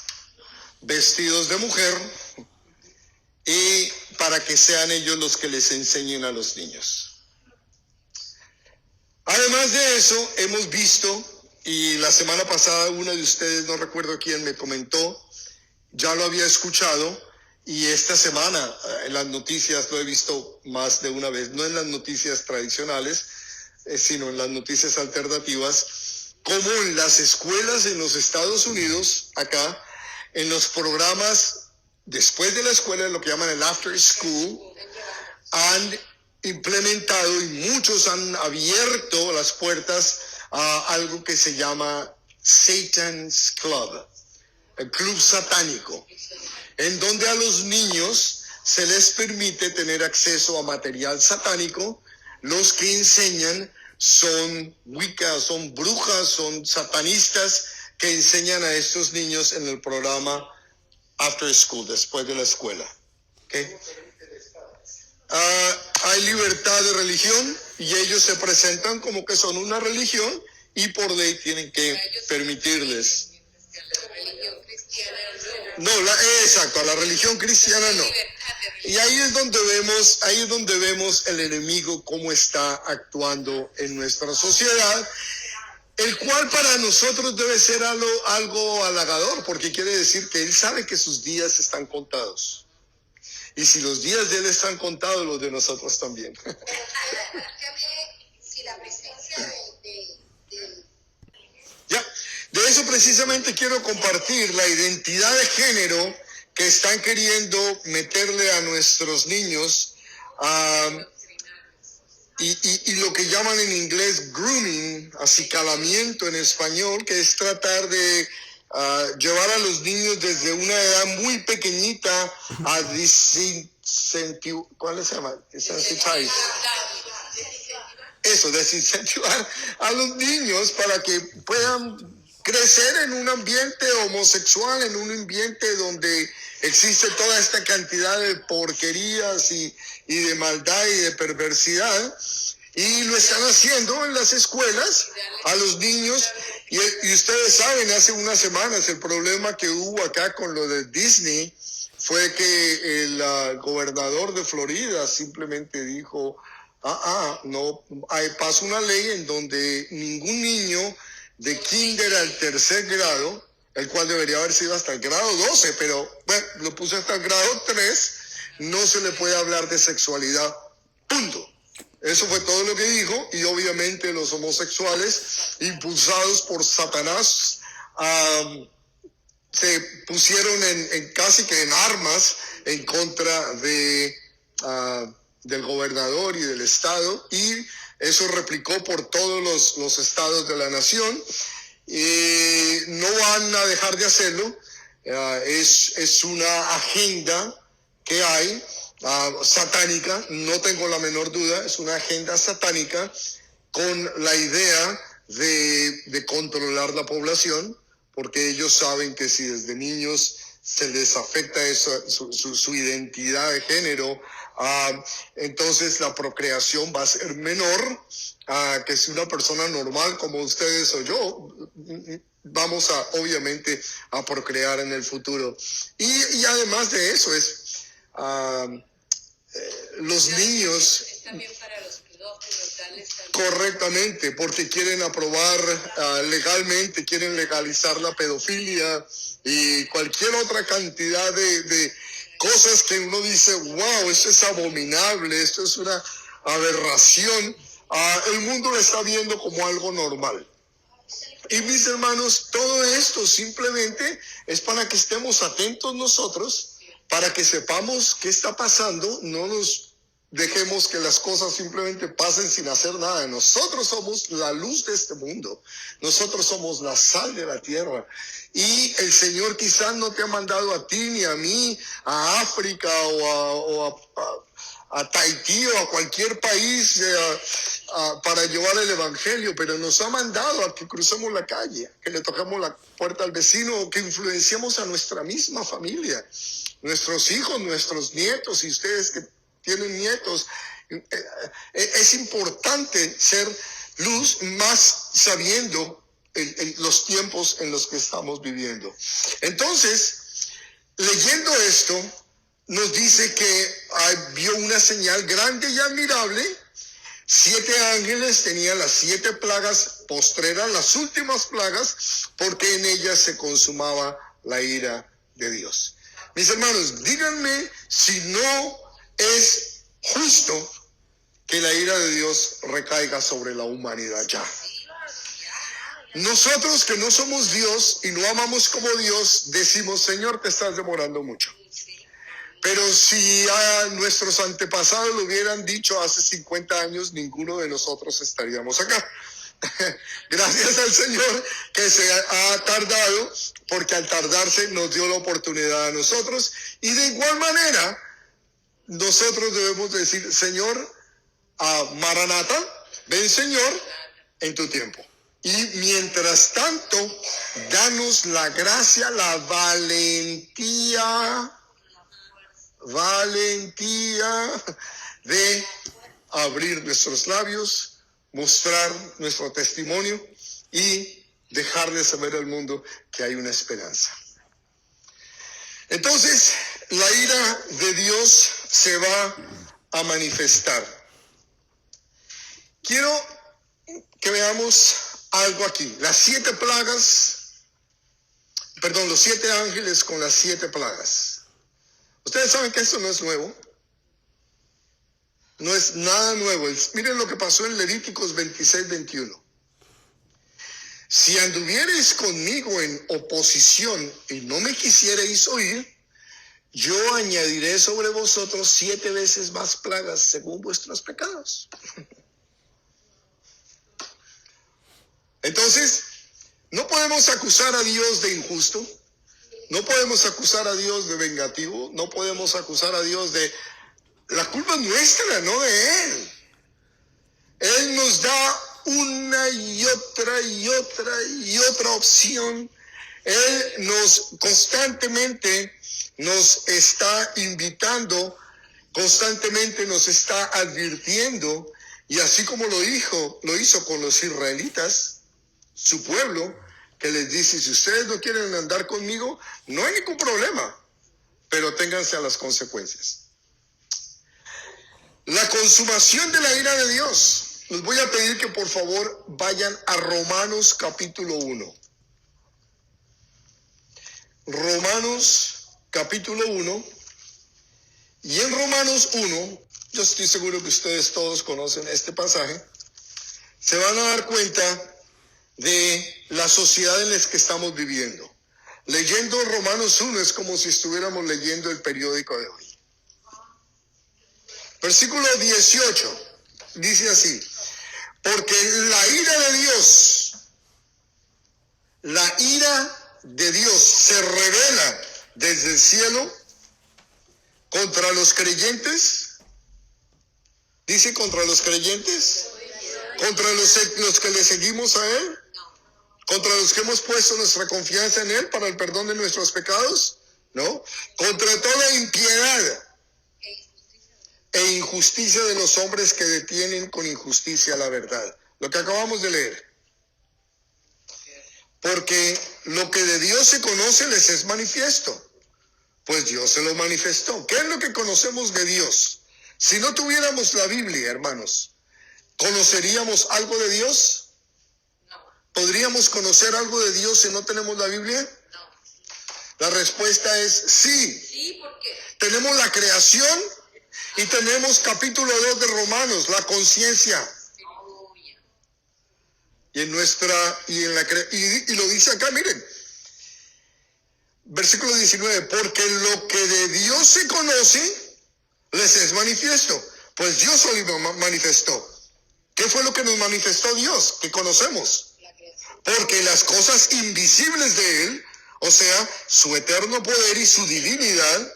vestidos de mujer, y para que sean ellos los que les enseñen a los niños. Además de eso, hemos visto, y la semana pasada uno de ustedes, no recuerdo quién, me comentó, ya lo había escuchado, y esta semana en las noticias lo he visto más de una vez, no en las noticias tradicionales, sino en las noticias alternativas, como en las escuelas en los Estados Unidos, acá, en los programas después de la escuela, lo que llaman el after school, han implementado y muchos han abierto las puertas a algo que se llama Satan's Club, el club satánico, en donde a los niños se les permite tener acceso a material satánico. Los que enseñan son Wicca, son brujas, son satanistas que enseñan a estos niños en el programa After School, después de la escuela. ¿Okay? Hay libertad de religión y ellos se presentan como que son una religión y por ley tienen que permitirles. No, exacto, a la religión cristiana no. Y ahí es donde vemos el enemigo cómo está actuando en nuestra sociedad, el cual para nosotros debe ser algo halagador, porque quiere decir que él sabe que sus días están contados. Y si los días de él están contados, los de nosotros también. Si la presencia Ya, de eso precisamente quiero compartir, la identidad de género que están queriendo meterle a nuestros niños, y lo que llaman en inglés grooming, acicalamiento en español, que es tratar de llevar a los niños desde una edad muy pequeñita a ¿cuál se llama? Desensitize. Eso, desincentivar a los niños para que puedan crecer en un ambiente homosexual, en un ambiente donde existe toda esta cantidad de porquerías y de maldad y de perversidad, y lo están haciendo en las escuelas a los niños. Y ustedes saben, hace unas semanas el problema que hubo acá con lo de Disney fue que el gobernador de Florida simplemente dijo, no, pasa una ley en donde ningún niño de kinder al tercer grado, el cual debería haber sido hasta el grado 12, pero bueno, lo puse hasta el grado 3, no se le puede hablar de sexualidad, punto. Eso fue todo lo que dijo, y obviamente los homosexuales, impulsados por Satanás, se pusieron en casi que en armas en contra del gobernador y del estado, y eso replicó por todos los estados de la nación. No van a dejar de hacerlo. Es una agenda que hay satánica, no tengo la menor duda, es una agenda satánica con la idea de controlar la población, porque ellos saben que si desde niños se les afecta su identidad de género, entonces la procreación va a ser menor que si una persona normal como ustedes o yo vamos obviamente a procrear en el futuro. Y además de eso los niños también para los pedófilos, darles también. Correctamente, porque quieren aprobar legalmente, quieren legalizar la pedofilia y cualquier otra cantidad de cosas que uno dice, wow, esto es abominable, esto es una aberración. El mundo lo está viendo como algo normal. Y mis hermanos, todo esto simplemente es para que estemos atentos nosotros para que sepamos qué está pasando. No nos dejemos que las cosas simplemente pasen sin hacer nada. Nosotros somos la luz de este mundo. Nosotros somos la sal de la tierra. Y el Señor quizás no te ha mandado a ti ni a mí, a África a Tahití o a cualquier país para llevar el evangelio, pero nos ha mandado a que crucemos la calle, que le toquemos la puerta al vecino, o que influenciemos a nuestra misma familia, nuestros hijos, nuestros nietos, y ustedes que tienen nietos. Es importante ser luz, más sabiendo los tiempos en los que estamos viviendo. Entonces, leyendo esto, nos dice que vio una señal grande y admirable. 7 ángeles tenían las 7 plagas postreras, las últimas plagas, porque en ellas se consumaba la ira de Dios. Mis hermanos, díganme si no es justo que la ira de Dios recaiga sobre la humanidad ya. Nosotros que no somos Dios y no amamos como Dios, decimos: Señor, te estás demorando mucho. Pero si a nuestros antepasados lo hubieran dicho hace 50 años, ninguno de nosotros estaríamos acá. Gracias al Señor que se ha tardado, porque al tardarse nos dio la oportunidad a nosotros. Y de igual manera, nosotros debemos decir: Señor, Maranata, ven Señor en tu tiempo. Y mientras tanto, danos la gracia, la valentía de abrir nuestros labios, mostrar nuestro testimonio y dejarles saber al mundo que hay una esperanza. Entonces, la ira de Dios se va a manifestar. Quiero que veamos algo aquí. Las 7 plagas, perdón, los 7 ángeles con las 7 plagas. Ustedes saben que esto no es nuevo. No es nada nuevo. Miren lo que pasó en Levíticos 26:21. Si anduviereis conmigo en oposición y no me quisierais oír, yo añadiré sobre vosotros 7 veces más plagas según vuestros pecados. Entonces, no podemos acusar a Dios de injusto. No podemos acusar a Dios de vengativo. No podemos acusar a Dios de... La culpa es nuestra, no de Él. Él nos da una y otra opción. Él constantemente nos está invitando, constantemente nos está advirtiendo, y así como lo hizo con los israelitas, su pueblo, que les dice: si ustedes no quieren andar conmigo, no hay ningún problema, pero ténganse a las consecuencias. La consumación de la ira de Dios. Les voy a pedir que por favor vayan a Romanos capítulo 1. Romanos capítulo 1. Y en Romanos 1, yo estoy seguro que ustedes todos conocen este pasaje, se van a dar cuenta de la sociedad en la que estamos viviendo. Leyendo Romanos 1 es como si estuviéramos leyendo el periódico de hoy. Versículo 18 dice así: porque la ira de Dios se revela desde el cielo contra los creyentes. Dice: contra los creyentes, contra los que le seguimos a Él, contra los que hemos puesto nuestra confianza en Él para el perdón de nuestros pecados, ¿no? Contra toda impiedad e injusticia de los hombres que detienen con injusticia la verdad. Lo que acabamos de leer. Porque lo que de Dios se conoce les es manifiesto, pues Dios se lo manifestó. ¿Qué es lo que conocemos de Dios? Si no tuviéramos la Biblia, hermanos, ¿conoceríamos algo de Dios? ¿Podríamos conocer algo de Dios si no tenemos la Biblia? La respuesta es sí. Sí, ¿por qué? Tenemos la creación y tenemos capítulo 2 de Romanos, la conciencia. Y lo dice acá, miren. Versículo 19, porque lo que de Dios se conoce les es manifiesto, pues Dios hoy lo manifestó. ¿Qué fue lo que nos manifestó Dios? Que conocemos. Porque las cosas invisibles de Él, o sea, su eterno poder y su divinidad,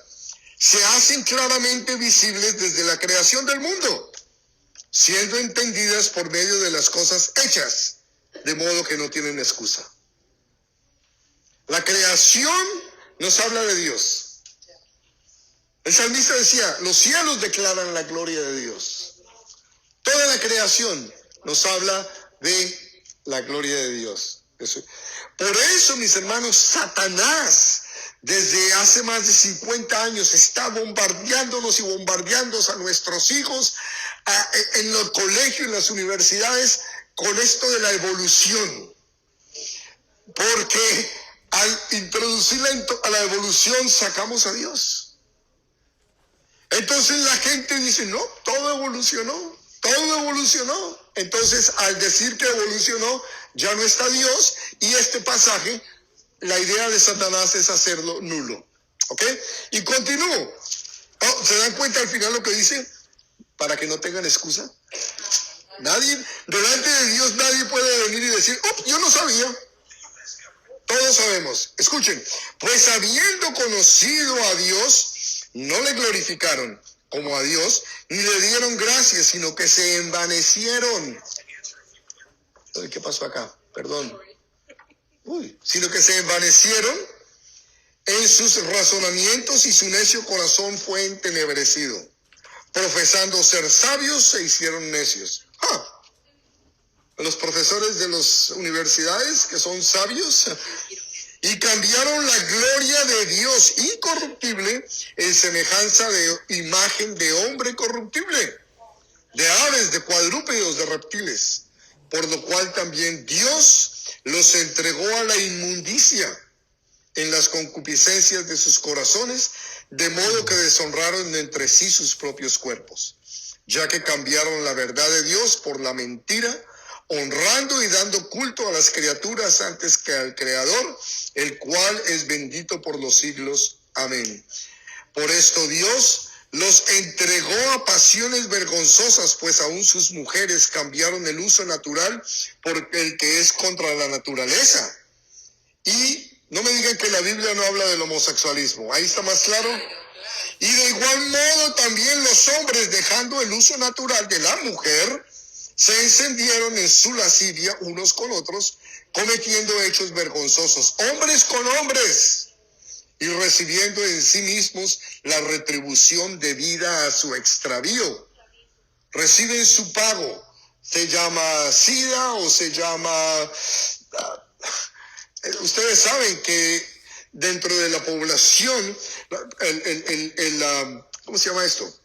se hacen claramente visibles desde la creación del mundo, siendo entendidas por medio de las cosas hechas, de modo que no tienen excusa. La creación nos habla de Dios. El salmista decía, los cielos declaran la gloria de Dios. Toda la creación nos habla de la gloria de Dios. Por eso, mis hermanos, Satanás desde hace más de 50 años está bombardeándonos y bombardeando a nuestros hijos en los colegios, en las universidades, con esto de la evolución. Porque al introducirla a la evolución sacamos a Dios. Entonces la gente dice, no, todo evolucionó. Entonces, al decir que evolucionó, ya no está Dios, y este pasaje, la idea de Satanás es hacerlo nulo. ¿Ok? Y continúo. ¿Se dan cuenta al final lo que dice? Para que no tengan excusa. Nadie, delante de Dios, nadie puede venir y decir, oh, yo no sabía. Todos sabemos. Escuchen, pues habiendo conocido a Dios, no le glorificaron como a Dios, ni le dieron gracias, sino que se envanecieron. ¿Qué pasó acá? Perdón. Sino que se envanecieron en sus razonamientos y su necio corazón fue entenebrecido. Profesando ser sabios, se hicieron necios. Los profesores de las universidades que son sabios y cambiaron la gloria de Dios incorruptible en semejanza de imagen de hombre corruptible, de aves, de cuadrúpedos, de reptiles, por lo cual también Dios los entregó a la inmundicia en las concupiscencias de sus corazones, de modo que deshonraron entre sí sus propios cuerpos, ya que cambiaron la verdad de Dios por la mentira, honrando y dando culto a las criaturas antes que al Creador, el cual es bendito por los siglos. Amén. Por esto Dios los entregó a pasiones vergonzosas, pues aún sus mujeres cambiaron el uso natural por el que es contra la naturaleza. Y no me digan que la Biblia no habla del homosexualismo. Ahí está más claro. Y de igual modo también los hombres, dejando el uso natural de la mujer, se encendieron en su lascivia unos con otros, cometiendo hechos vergonzosos, hombres con hombres, y recibiendo en sí mismos la retribución debida a su extravío. Reciben su pago, se llama SIDA o se llama... ustedes saben que dentro de la población, ¿cómo se llama esto?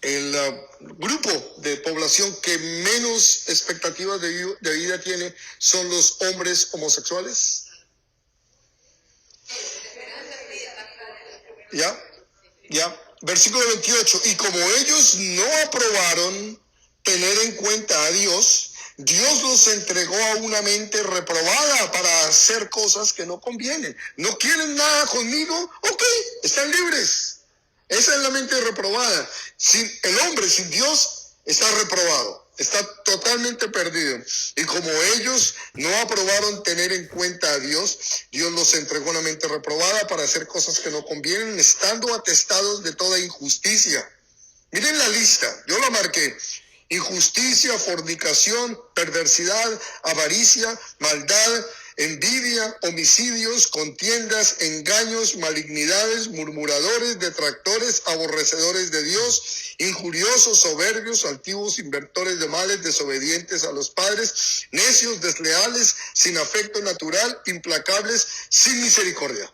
El grupo de población que menos expectativas de vida tiene son los hombres homosexuales. ¿Ya? Versículo 28. Y como ellos no aprobaron tener en cuenta a Dios, Dios los entregó a una mente reprobada para hacer cosas que no convienen. ¿No quieren nada conmigo? Ok, están libres. Esa es la mente reprobada. El hombre sin Dios está reprobado, está totalmente perdido. Y como ellos no aprobaron tener en cuenta a Dios, Dios los entregó a una mente reprobada para hacer cosas que no convienen, estando atestados de toda injusticia. Miren la lista, yo la marqué. Injusticia, fornicación, perversidad, avaricia, maldad, envidia, homicidios, contiendas, engaños, malignidades, murmuradores, detractores, aborrecedores de Dios, injuriosos, soberbios, altivos, inventores de males, desobedientes a los padres, necios, desleales, sin afecto natural, implacables, sin misericordia.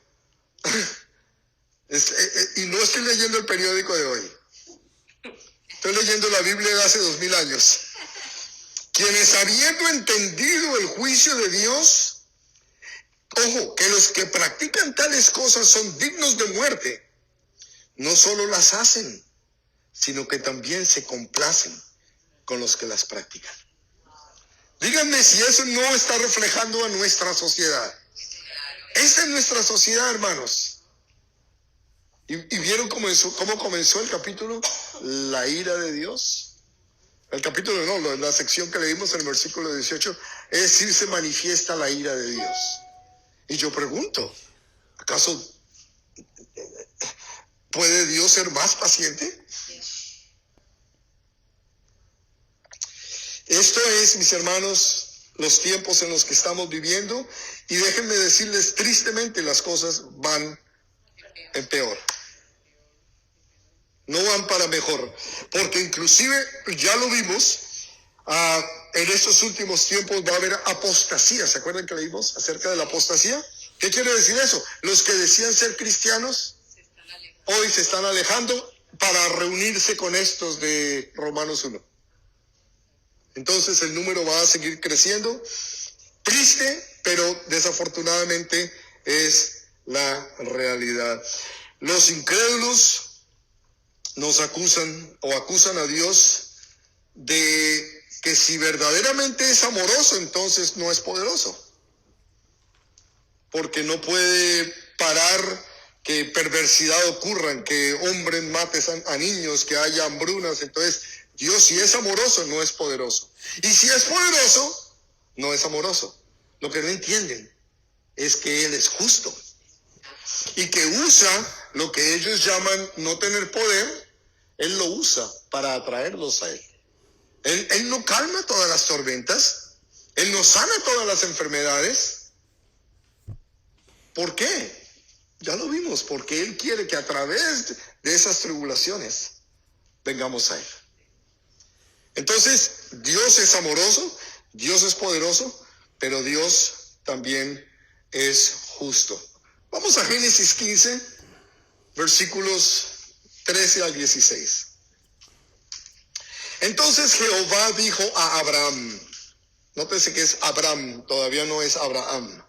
Y no estoy leyendo el periódico de hoy. Estoy leyendo la Biblia de hace 2000 años. Quienes habiendo entendido el juicio de Dios, ojo, que los que practican tales cosas son dignos de muerte, no solo las hacen, sino que también se complacen con los que las practican. Díganme si eso no está reflejando a nuestra sociedad. Esta es nuestra sociedad, hermanos. ¿Y vieron cómo comenzó el capítulo? La ira de Dios. El capítulo no, la sección que leímos en el versículo 18, es decir, se manifiesta la ira de Dios. Y yo pregunto, ¿acaso puede Dios ser más paciente? Esto es, mis hermanos, los tiempos en los que estamos viviendo, y déjenme decirles, tristemente las cosas van en peor. No van para mejor, porque inclusive ya lo vimos, en estos últimos tiempos va a haber apostasía. ¿Se acuerdan que leímos acerca de la apostasía? ¿Qué quiere decir eso? Los que decían ser cristianos hoy se están alejando para reunirse con estos de Romanos 1. Entonces el número va a seguir creciendo. Triste, pero desafortunadamente es la realidad. Los incrédulos nos acusan a Dios de que si verdaderamente es amoroso, entonces no es poderoso. Porque no puede parar que perversidad ocurra, que hombres maten a niños, que haya hambrunas. Entonces, Dios, si es amoroso, no es poderoso. Y si es poderoso, no es amoroso. Lo que no entienden es que Él es justo y que usa lo que ellos llaman no tener poder. Él lo usa para atraerlos a Él. Él no calma todas las tormentas. Él no sana todas las enfermedades. ¿Por qué? Ya lo vimos, porque Él quiere que a través de esas tribulaciones vengamos a Él. Entonces, Dios es amoroso, Dios es poderoso, pero Dios también es justo. Vamos a Génesis 15, versículos 13 al 16. Entonces Jehová dijo a Abraham, nótese que es Abraham, todavía no es Abraham: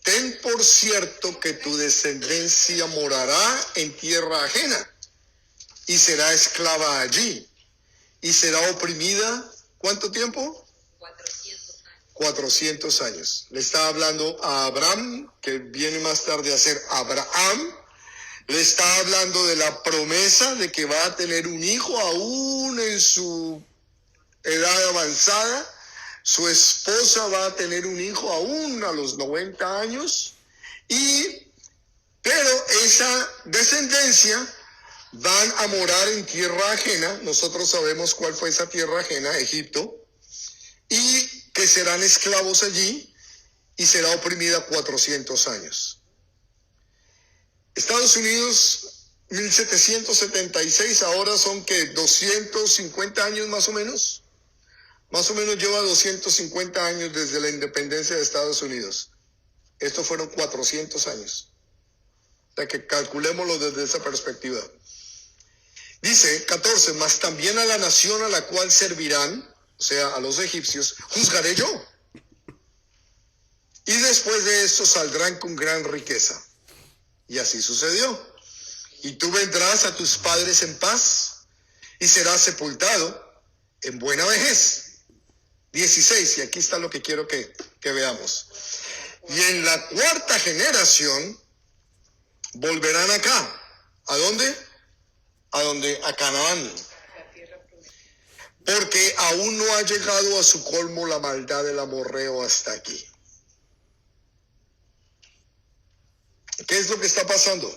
ten por cierto que tu descendencia morará en tierra ajena y será esclava allí y será oprimida, ¿cuánto tiempo? 400 años. Le está hablando a Abraham, que viene más tarde a ser Abraham. Le está hablando de la promesa de que va a tener un hijo aún en su edad avanzada. Su esposa va a tener un hijo aún a los 90 años. Pero esa descendencia van a morar en tierra ajena. Nosotros sabemos cuál fue esa tierra ajena, Egipto. Y que serán esclavos allí y será oprimida 400 años. Estados Unidos, 1776, ahora son que 250 años más o menos. Más o menos lleva 250 años desde la independencia de Estados Unidos. Estos fueron 400 años. O sea que calculémoslo desde esa perspectiva. Dice 14, mas también a la nación a la cual servirán, o sea, a los egipcios, juzgaré yo. Y después de esto saldrán con gran riqueza. Y así sucedió. Y tú vendrás a tus padres en paz y serás sepultado en buena vejez. 16, y aquí está lo que quiero que veamos. Y en la cuarta generación volverán acá. ¿A dónde? A Canaán. Porque aún no ha llegado a su colmo la maldad del amorreo hasta aquí. ¿Qué es lo que está pasando?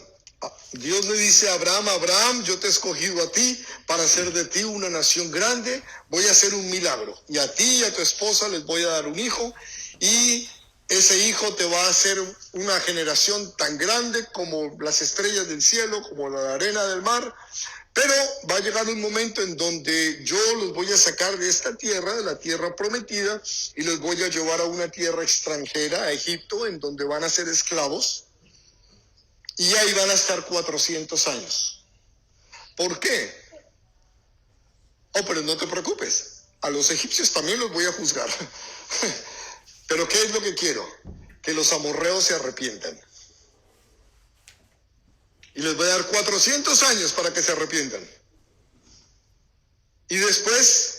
Dios le dice a Abraham: Abraham, yo te he escogido a ti para hacer de ti una nación grande. Voy a hacer un milagro. Y a ti y a tu esposa les voy a dar un hijo. Y ese hijo te va a hacer una generación tan grande como las estrellas del cielo, como la arena del mar. Pero va a llegar un momento en donde yo los voy a sacar de esta tierra, de la tierra prometida, y los voy a llevar a una tierra extranjera, a Egipto, en donde van a ser esclavos. Y ahí van a estar 400 años. ¿Por qué? Pero no te preocupes. A los egipcios también los voy a juzgar. Pero ¿qué es lo que quiero? Que los amorreos se arrepientan. Y les voy a dar 400 años para que se arrepientan. Y después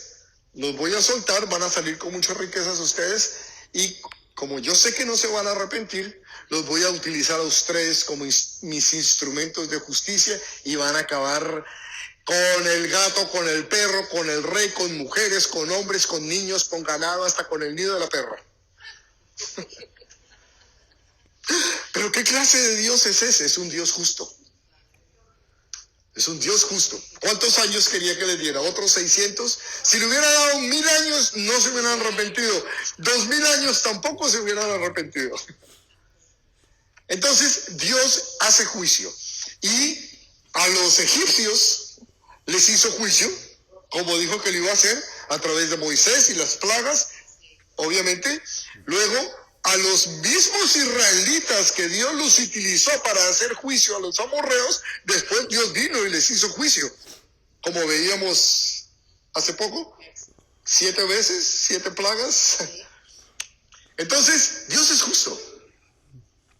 los voy a soltar, van a salir con muchas riquezas ustedes. Y como yo sé que no se van a arrepentir, los voy a utilizar a ustedes como mis instrumentos de justicia y van a acabar con el gato, con el perro, con el rey, con mujeres, con hombres, con niños, con ganado, hasta con el nido de la perra. Pero ¿qué clase de Dios es ese? Es un Dios justo. Es un Dios justo. ¿Cuántos años quería que le diera? ¿Otros 600? Si le hubiera dado 1000 años, no se hubieran arrepentido. 2000 años tampoco se hubieran arrepentido. Entonces, Dios hace juicio. Y a los egipcios les hizo juicio, como dijo que lo iba a hacer, a través de Moisés y las plagas, obviamente. Luego, a los mismos israelitas que Dios los utilizó para hacer juicio a los amorreos, después Dios vino y les hizo juicio. Como veíamos hace poco, 7 veces, 7 plagas. Entonces, Dios es justo.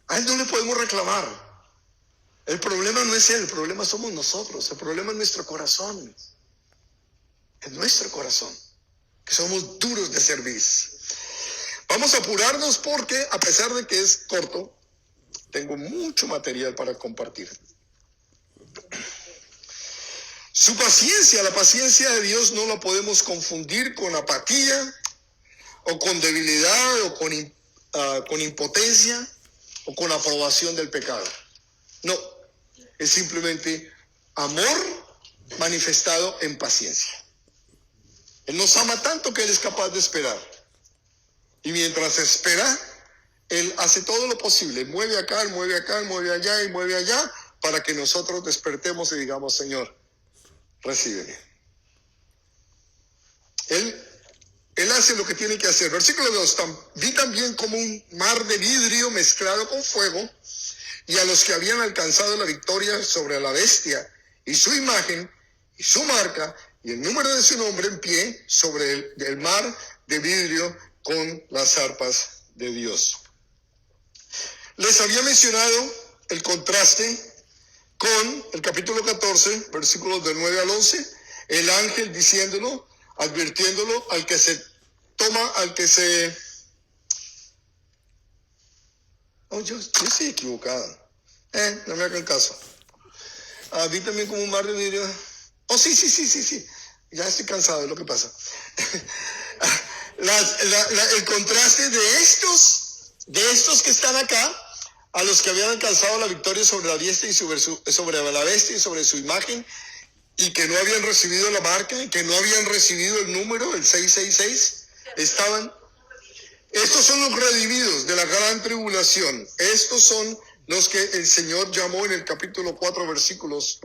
A Él no le podemos reclamar. El problema no es Él, el problema somos nosotros. El problema es nuestro corazón. Es nuestro corazón, que somos duros de cerviz. Vamos a apurarnos porque, a pesar de que es corto, tengo mucho material para compartir. Su paciencia, la paciencia de Dios no la podemos confundir con apatía, o con debilidad, o con impotencia, o con aprobación del pecado. No, es simplemente amor manifestado en paciencia. Él nos ama tanto que Él es capaz de esperar. Y mientras espera, Él hace todo lo posible. Mueve acá, mueve acá, mueve allá y mueve allá, para que nosotros despertemos y digamos, Señor, recíbeme. Él hace lo que tiene que hacer. Versículo 2. Vi también como un mar de vidrio mezclado con fuego, y a los que habían alcanzado la victoria sobre la bestia y su imagen y su marca y el número de su nombre en pie sobre el mar de vidrio con las arpas de Dios. Les había mencionado el contraste con el capítulo 14, versículos del 9 al 11, el ángel diciéndolo, advirtiéndolo al que se toma, Oh, yo estoy equivocado. No me hagan caso. Vi también como un mar de vidrio. Oh, sí. Ya estoy cansado, es lo que pasa. El contraste de estos que están acá, a los que habían alcanzado la victoria sobre la bestia y sobre la bestia y sobre su imagen, y que no habían recibido la marca, y que no habían recibido el número, el 666, estos son los redimidos de la gran tribulación. Estos son los que el Señor llamó en el capítulo 4 versículos,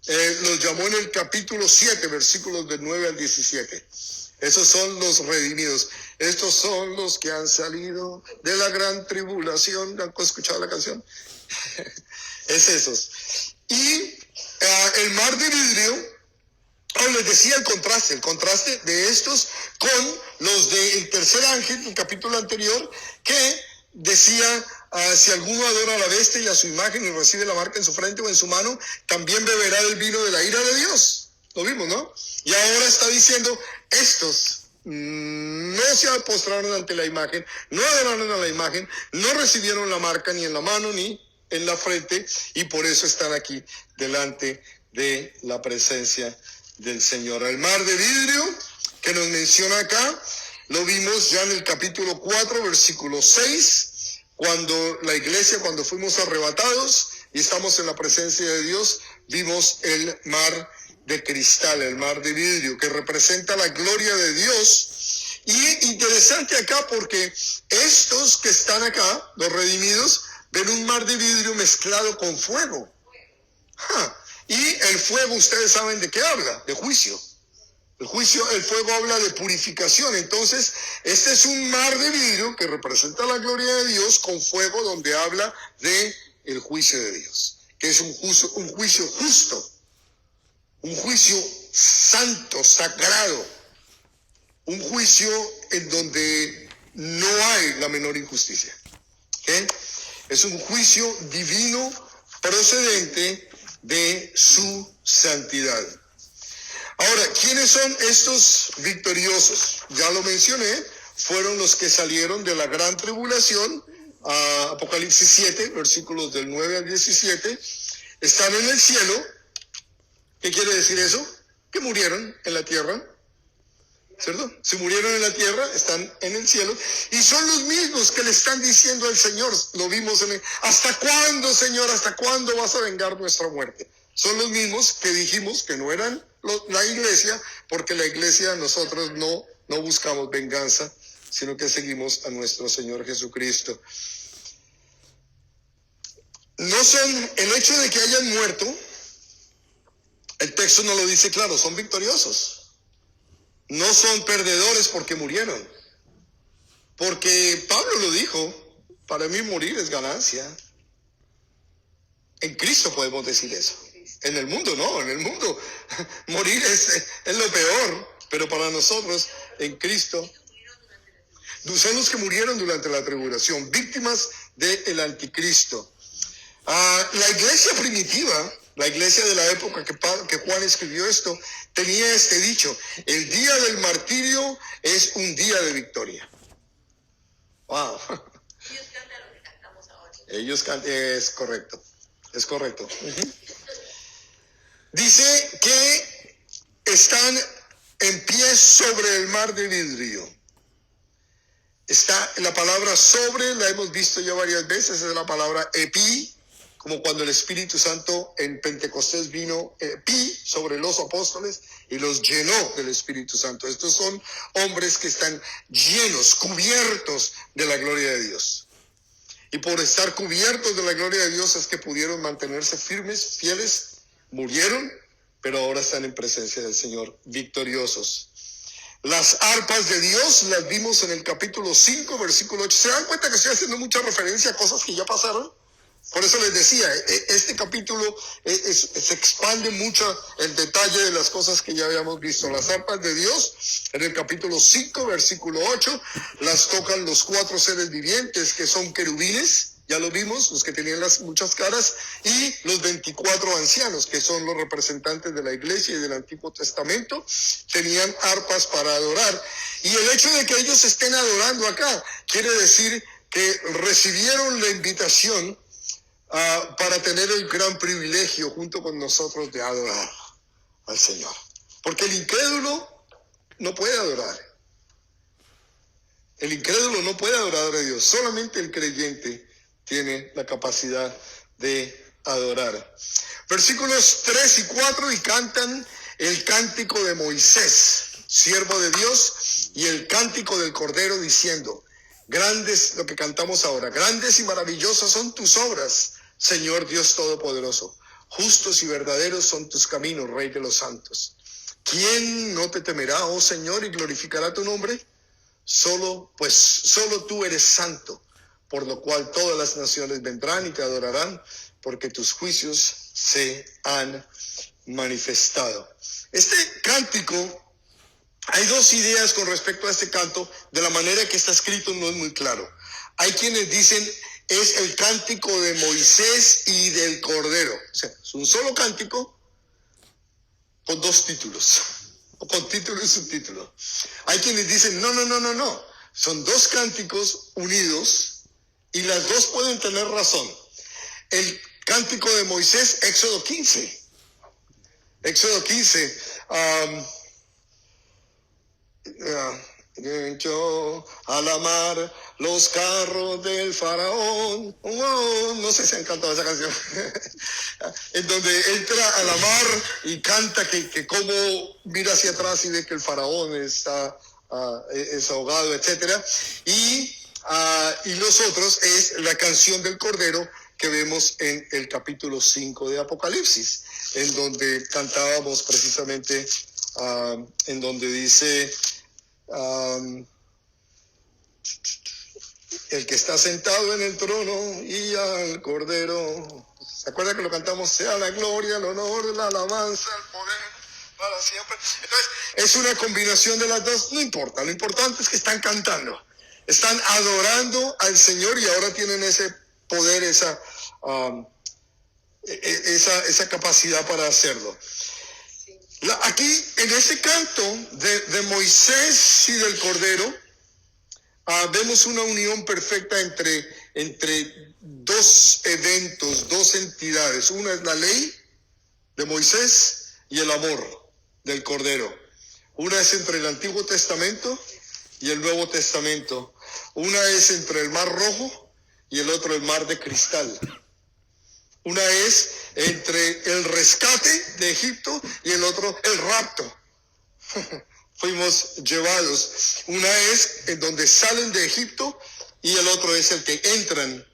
los llamó en el capítulo 7 versículos del 9 al 17. Esos son los redimidos. Estos son los que han salido de la gran tribulación. ¿Han escuchado la canción? Es esos. Y el mar de vidrio, les decía el contraste de estos con los del tercer ángel, el capítulo anterior, que decía, si alguno adora a la bestia y a su imagen y recibe la marca en su frente o en su mano, también beberá del vino de la ira de Dios. Lo vimos, ¿no? Y ahora está diciendo, estos no se postraron ante la imagen, no adoraron a la imagen, no recibieron la marca ni en la mano ni en la frente, y por eso están aquí delante de la presencia del Señor. El mar de vidrio que nos menciona acá, lo vimos ya en el capítulo 4, versículo 6, cuando fuimos arrebatados y estamos en la presencia de Dios, vimos el mar de cristal, el mar de vidrio, que representa la gloria de Dios. Y interesante acá porque estos que están acá, los redimidos, ven un mar de vidrio mezclado con fuego. Y el fuego, ustedes saben de qué habla, de juicio. El fuego habla de purificación. Entonces, este es un mar de vidrio que representa la gloria de Dios con fuego, donde habla de el juicio de Dios, que es un juicio justo, un juicio santo, sagrado, un juicio en donde no hay la menor injusticia. Es un juicio divino procedente de su santidad. Ahora, ¿quiénes son estos victoriosos? Ya lo mencioné, fueron los que salieron de la gran tribulación. Apocalipsis 7, versículos del 9 al 17, están en el cielo. ¿Qué quiere decir eso? Que murieron en la tierra, ¿cierto? Si murieron en la tierra, están en el cielo, y son los mismos que le están diciendo al Señor, lo vimos ¿hasta cuándo, Señor? ¿Hasta cuándo vas a vengar nuestra muerte? Son los mismos que dijimos que no eran la iglesia, porque la iglesia nosotros no buscamos venganza, sino que seguimos a nuestro Señor Jesucristo. No son, el hecho de que hayan muerto, el texto no lo dice claro, son victoriosos. No son perdedores porque murieron. Porque Pablo lo dijo, para mí morir es ganancia. En Cristo podemos decir eso. En el mundo no, en el mundo morir es lo peor, pero para nosotros en Cristo son los que murieron durante la tribulación, víctimas del anticristo. La iglesia primitiva, la iglesia de la época que Juan escribió esto, tenía este dicho: el día del martirio es un día de victoria. Wow. Ellos cantan lo que cantamos ahora. Ellos cantan, es correcto. Uh-huh. Dice que están en pie sobre el mar de vidrio. Está la palabra sobre, la hemos visto ya varias veces, es la palabra epi, como cuando el Espíritu Santo en Pentecostés vino epi sobre los apóstoles y los llenó del Espíritu Santo. Estos son hombres que están llenos, cubiertos de la gloria de Dios. Y por estar cubiertos de la gloria de Dios es que pudieron mantenerse firmes, fieles, murieron, pero ahora están en presencia del Señor, victoriosos. Las arpas de Dios las vimos en el capítulo 5, versículo 8. ¿Se dan cuenta que estoy haciendo mucha referencia a cosas que ya pasaron? Por eso les decía, este capítulo se expande mucho el detalle de las cosas que ya habíamos visto. Las arpas de Dios, en el capítulo 5, versículo 8, las tocan los 4 seres vivientes que son querubines. Ya lo vimos, los que tenían las muchas caras, y los 24 ancianos, que son los representantes de la iglesia y del Antiguo Testamento, tenían arpas para adorar. Y el hecho de que ellos estén adorando acá, quiere decir que recibieron la invitación para tener el gran privilegio junto con nosotros de adorar al Señor. Porque el incrédulo no puede adorar. El incrédulo no puede adorar a Dios, solamente el creyente tiene la capacidad de adorar. Versículos 3 y 4, y cantan el cántico de Moisés, siervo de Dios, y el cántico del Cordero, diciendo: grandes, lo que cantamos ahora, grandes y maravillosas son tus obras, Señor Dios Todopoderoso. Justos y verdaderos son tus caminos, Rey de los santos. ¿Quién no te temerá, oh Señor, y glorificará tu nombre? Solo tú eres santo, por lo cual todas las naciones vendrán y te adorarán, porque tus juicios se han manifestado. Este cántico, hay dos ideas con respecto a este canto. De la manera que está escrito no es muy claro. Hay quienes dicen es el cántico de Moisés y del Cordero. O sea, es un solo cántico con dos títulos, o con título y subtítulo. Hay quienes dicen no. Son dos cánticos unidos, y las dos pueden tener razón. El cántico de Moisés, Éxodo 15. Yo a la mar los carros del faraón. No sé si han cantado esa canción. En donde entra a la mar y canta que como mira hacia atrás y ve que el faraón está es ahogado, etcétera. Y los otros es la canción del Cordero que vemos en el capítulo 5 de Apocalipsis, en donde cantábamos precisamente, en donde dice el que está sentado en el trono y al Cordero. ¿Se acuerdan que lo cantamos? Sea la gloria, el honor, la alabanza, el poder para siempre. Entonces, es una combinación de las dos. No importa, lo importante es que están cantando. Están adorando al Señor y ahora tienen ese poder, esa capacidad para hacerlo. Aquí, en ese canto de Moisés y del Cordero, vemos una unión perfecta entre dos eventos, dos entidades. Una es la ley de Moisés y el amor del Cordero. Una es entre el Antiguo Testamento y el Nuevo Testamento. Una es entre el Mar Rojo y el otro el Mar de Cristal. Una es entre el rescate de Egipto y el otro el rapto. Fuimos llevados. Una es en donde salen de Egipto y el otro es el que entran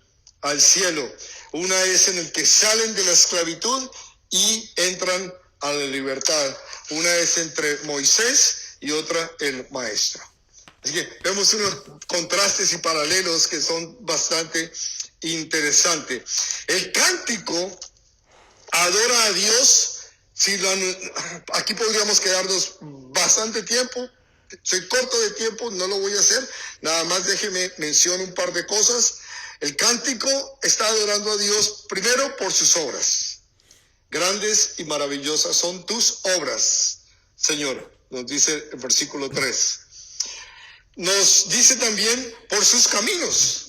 al cielo. Una es en el que salen de la esclavitud y entran a la libertad. Una es entre Moisés y otra el maestro. Así que vemos unos contrastes y paralelos que son bastante interesantes. El cántico adora a Dios. Aquí podríamos quedarnos bastante tiempo. Soy corto de tiempo, no lo voy a hacer. Nada más déjeme mencionar un par de cosas. El cántico está adorando a Dios primero por sus obras. Grandes y maravillosas son tus obras, Señor, nos dice el versículo 3. Nos dice también por sus caminos.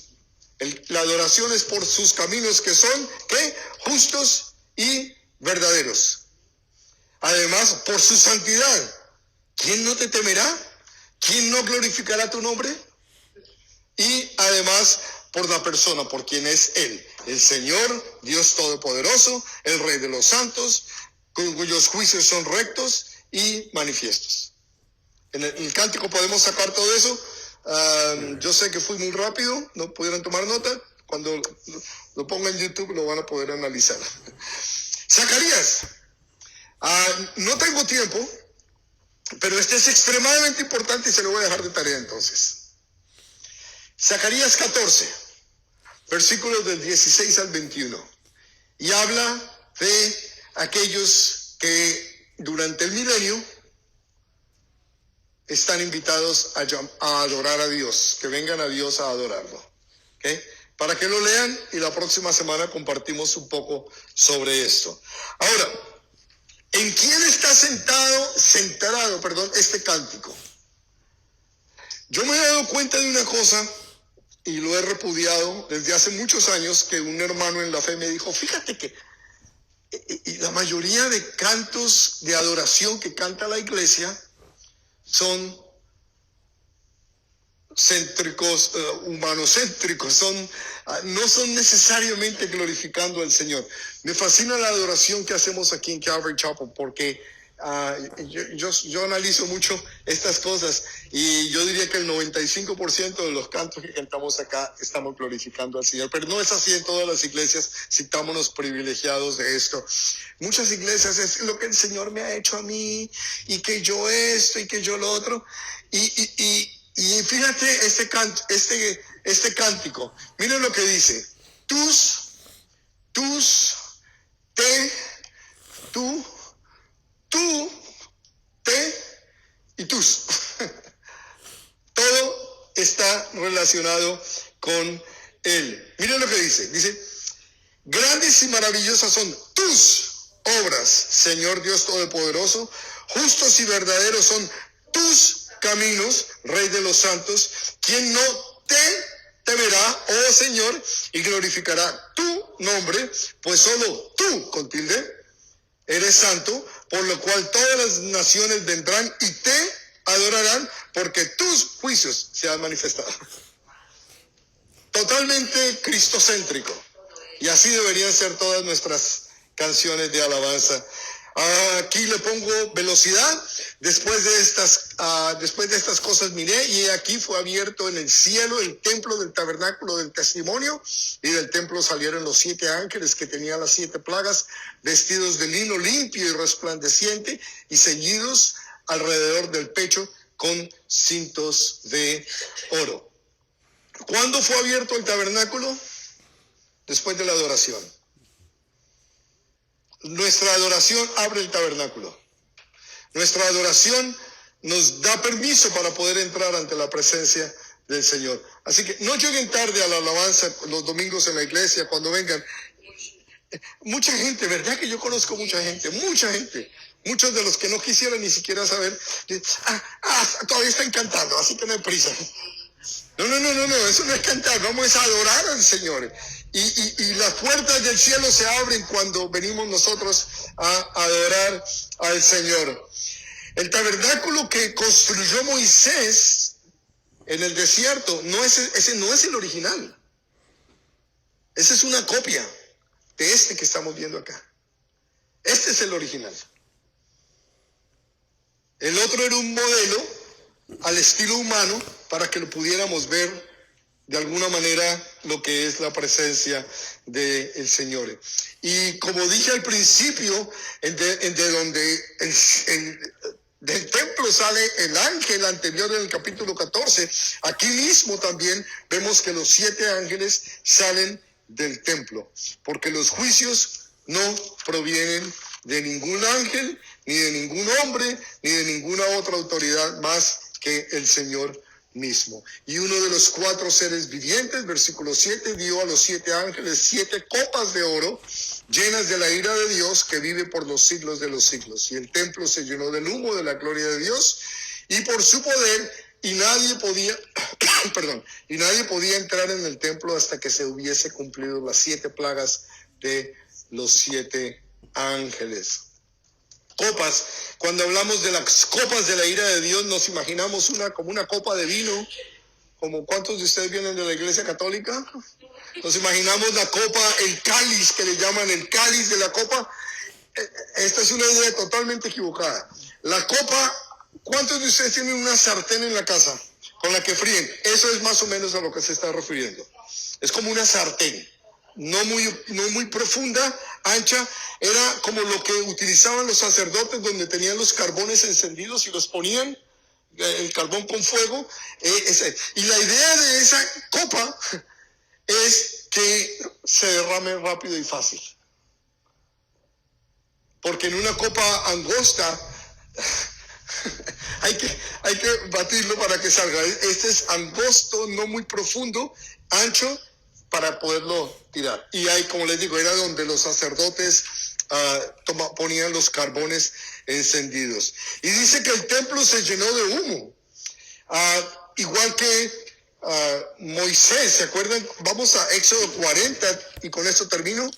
La adoración es por sus caminos que son, ¿qué? Justos y verdaderos. Además, por su santidad. ¿Quién no te temerá? ¿Quién no glorificará tu nombre? Y además, por la persona, por quien es Él, el Señor, Dios Todopoderoso, el Rey de los santos, cuyos juicios son rectos y manifiestos. En el cántico podemos sacar todo eso. Yo sé que fui muy rápido, no pudieron tomar nota. Cuando lo ponga en YouTube lo van a poder analizar. Zacarías. No tengo tiempo, pero este es extremadamente importante y se lo voy a dejar de tarea entonces. Zacarías 14, versículos del 16 al 21. Y habla de aquellos que durante el milenio están invitados a adorar a Dios, que vengan a Dios a adorarlo. ¿Okay? Para que lo lean y la próxima semana compartimos un poco sobre esto. Ahora, ¿en quién está centrado este cántico? Yo me he dado cuenta de una cosa y lo he repudiado desde hace muchos años, que un hermano en la fe me dijo, fíjate que la mayoría de cantos de adoración que canta la iglesia son céntricos, humanocéntricos, no son necesariamente glorificando al Señor. Me fascina la adoración que hacemos aquí en Calvary Chapel porque yo analizo mucho estas cosas y yo diría que el 95% de los cantos que cantamos acá estamos glorificando al Señor, pero no es así en todas las iglesias. Sintámonos privilegiados de esto. Muchas iglesias es lo que el Señor me ha hecho a mí y que yo esto y que yo lo otro y fíjate este cántico. Miren lo que dice: tus, te, tú, te y tus. Todo está relacionado con Él. Miren lo que dice. Dice: grandes y maravillosas son tus obras, Señor Dios Todopoderoso. Justos y verdaderos son tus caminos, Rey de los santos. ¿Quién no te temerá, oh Señor, y glorificará tu nombre? Pues solo tú, con tilde, eres santo, por lo cual todas las naciones vendrán y te adorarán, porque tus juicios se han manifestado. Totalmente cristocéntrico. Y así deberían ser todas nuestras canciones de alabanza. Aquí le pongo velocidad. Después de estas cosas miré, y aquí fue abierto en el cielo el templo del tabernáculo del testimonio, y del templo salieron los 7 ángeles que tenían las 7 plagas, vestidos de lino limpio y resplandeciente, y ceñidos alrededor del pecho con cintos de oro. ¿Cuándo fue abierto el tabernáculo? Después de la adoración. Nuestra adoración abre el tabernáculo. Nuestra adoración nos da permiso para poder entrar ante la presencia del Señor. Así que no lleguen tarde a la alabanza los domingos en la iglesia cuando vengan. Mucha gente, ¿verdad que yo conozco mucha gente? Muchos de los que no quisieran ni siquiera saber, todavía están cantando, así que no hay prisa. No, eso no es cantar, vamos a adorar al Señor. Y las puertas del cielo se abren cuando venimos nosotros a adorar al Señor. El tabernáculo que construyó Moisés en el desierto, ese no es el original. Esa es una copia de este que estamos viendo acá. Este es el original. El otro era un modelo al estilo humano para que lo pudiéramos ver de alguna manera lo que es la presencia del Señor. Y como dije al principio, de donde del templo sale el ángel anterior en el capítulo 14, aquí mismo también vemos que los 7 ángeles salen del templo, porque los juicios no provienen de ningún ángel, ni de ningún hombre, ni de ninguna otra autoridad más que el Señor mismo. Y uno de los 4 seres vivientes, versículo 7, dio a los 7 ángeles 7 copas de oro llenas de la ira de Dios que vive por los siglos de los siglos. Y el templo se llenó del humo de la gloria de Dios y por su poder, y nadie podía y nadie podía entrar en el templo hasta que se hubiese cumplido las 7 plagas de los 7 ángeles. Copas, cuando hablamos de las copas de la ira de Dios, nos imaginamos como una copa de vino, como ¿cuántos de ustedes vienen de la iglesia católica? Nos imaginamos la copa, el cáliz, que le llaman el cáliz de la copa. Esta es una idea totalmente equivocada. La copa, ¿cuántos de ustedes tienen una sartén en la casa con la que fríen? Eso es más o menos a lo que se está refiriendo. Es como una sartén. No muy profunda, ancha, era como lo que utilizaban los sacerdotes donde tenían los carbones encendidos y los ponían, el carbón con fuego. Y la idea de esa copa es que se derrame rápido y fácil. Porque en una copa angosta hay que batirlo para que salga. Este es angosto, no muy profundo, ancho, para poderlo tirar. Y ahí, como les digo, era donde los sacerdotes ponían los carbones encendidos. Y dice que el templo se llenó de humo. Igual que Moisés, ¿se acuerdan? Vamos a Éxodo 40 y con esto termino.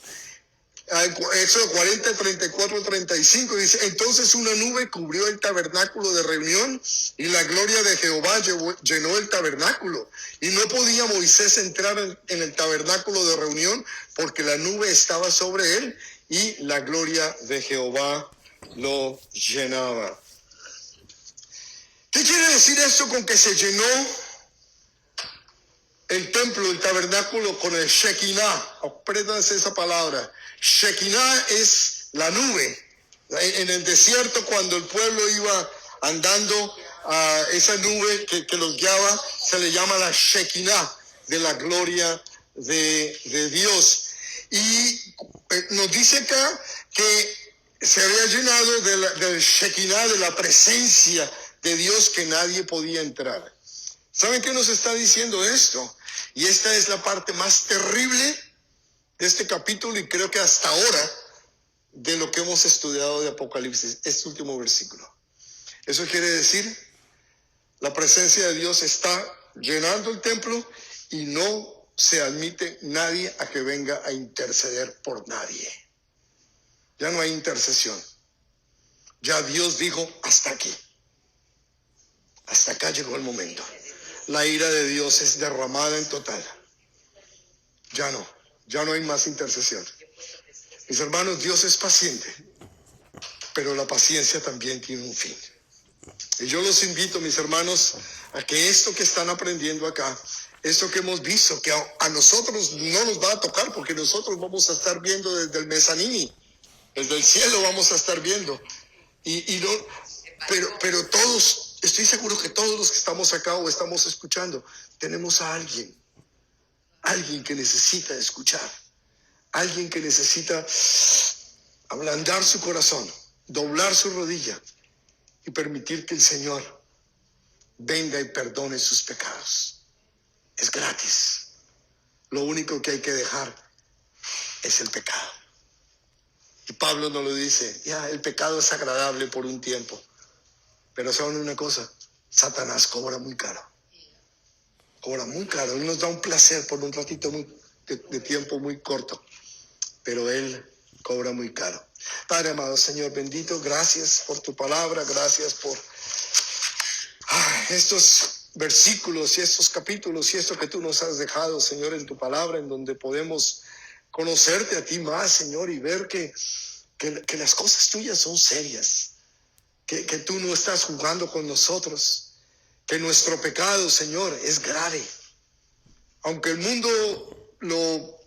Éxodo 40, 34, 35 dice: entonces una nube cubrió el tabernáculo de reunión y la gloria de Jehová llenó el tabernáculo, y no podía Moisés entrar en el tabernáculo de reunión porque la nube estaba sobre él y la gloria de Jehová lo llenaba. ¿Qué quiere decir esto con que se llenó el templo, el tabernáculo con el Shekinah? Apréndanse esa palabra. Shekinah es la nube. En el desierto, cuando el pueblo iba andando, esa nube que los guiaba se le llama la Shekinah, de la gloria de Dios. Y nos dice acá que se había llenado del Shekinah, de la presencia de Dios, que nadie podía entrar. ¿Saben qué nos está diciendo esto? Y esta es la parte más terrible de este capítulo, y creo que hasta ahora de lo que hemos estudiado de Apocalipsis, este último versículo. Eso quiere decir, la presencia de Dios está llenando el templo y no se admite nadie a que venga a interceder por nadie. Ya no hay intercesión. Ya Dios dijo: hasta aquí. Hasta acá llegó el momento. La ira de Dios es derramada en total. Ya no hay más intercesión. Mis hermanos, Dios es paciente, pero la paciencia también tiene un fin. Y yo los invito, mis hermanos, a que esto que están aprendiendo acá, esto que hemos visto, que a nosotros no nos va a tocar, porque nosotros vamos a estar viendo desde el mezanini, desde el cielo vamos a estar viendo. Pero todos, estoy seguro que todos los que estamos acá o estamos escuchando, tenemos a alguien que necesita escuchar, alguien que necesita ablandar su corazón, doblar su rodilla y permitir que el Señor venga y perdone sus pecados. Es gratis. Lo único que hay que dejar es el pecado. Y Pablo nos lo dice: ya, el pecado es agradable por un tiempo, pero saben una cosa, Satanás cobra muy caro. cobra muy caro. Él nos da un placer por un ratito de tiempo muy corto, pero Él cobra muy caro. Padre amado, Señor bendito, gracias por tu palabra, gracias por estos versículos y estos capítulos y esto que tú nos has dejado, Señor, en tu palabra, en donde podemos conocerte a ti más, Señor, y ver que las cosas tuyas son serias, que tú no estás jugando con nosotros, que nuestro pecado, Señor, es grave. Aunque el mundo lo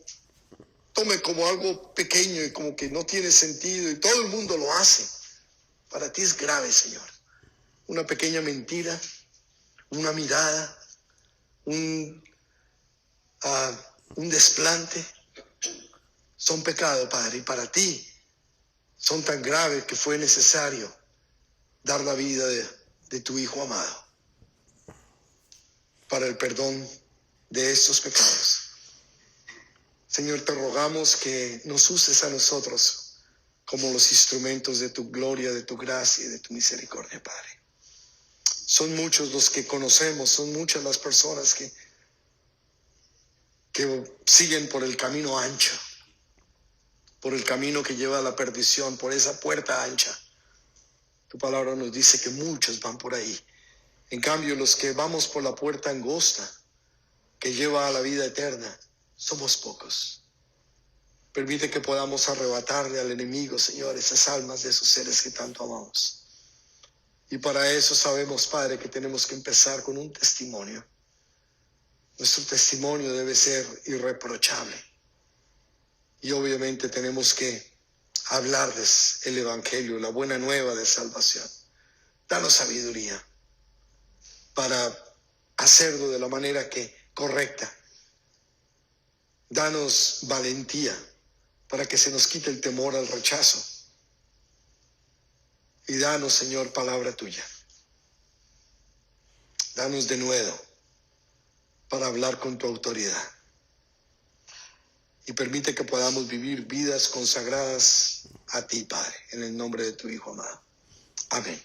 tome como algo pequeño y como que no tiene sentido y todo el mundo lo hace, para ti es grave, Señor. Una pequeña mentira, una mirada, un desplante, son pecado, Padre, y para ti son tan graves que fue necesario dar la vida de tu Hijo amado para el perdón de estos pecados. Señor, te rogamos que nos uses a nosotros como los instrumentos de tu gloria, de tu gracia y de tu misericordia, Padre. Son muchos los que conocemos, son muchas las personas que siguen por el camino ancho, por el camino que lleva a la perdición, por esa puerta ancha. Tu palabra nos dice que muchos van por ahí. En cambio, los que vamos por la puerta angosta, que lleva a la vida eterna, somos pocos. Permite que podamos arrebatarle al enemigo, Señor, esas almas de esos seres que tanto amamos. Y para eso sabemos, Padre, que tenemos que empezar con un testimonio. Nuestro testimonio debe ser irreprochable. Y obviamente tenemos que hablarles el evangelio, la buena nueva de salvación. Danos sabiduría para hacerlo de la manera correcta. Danos valentía para que se nos quite el temor al rechazo. Y danos, Señor, palabra tuya. Danos denuedo para hablar con tu autoridad. Y permite que podamos vivir vidas consagradas a ti, Padre, en el nombre de tu Hijo amado. Amén.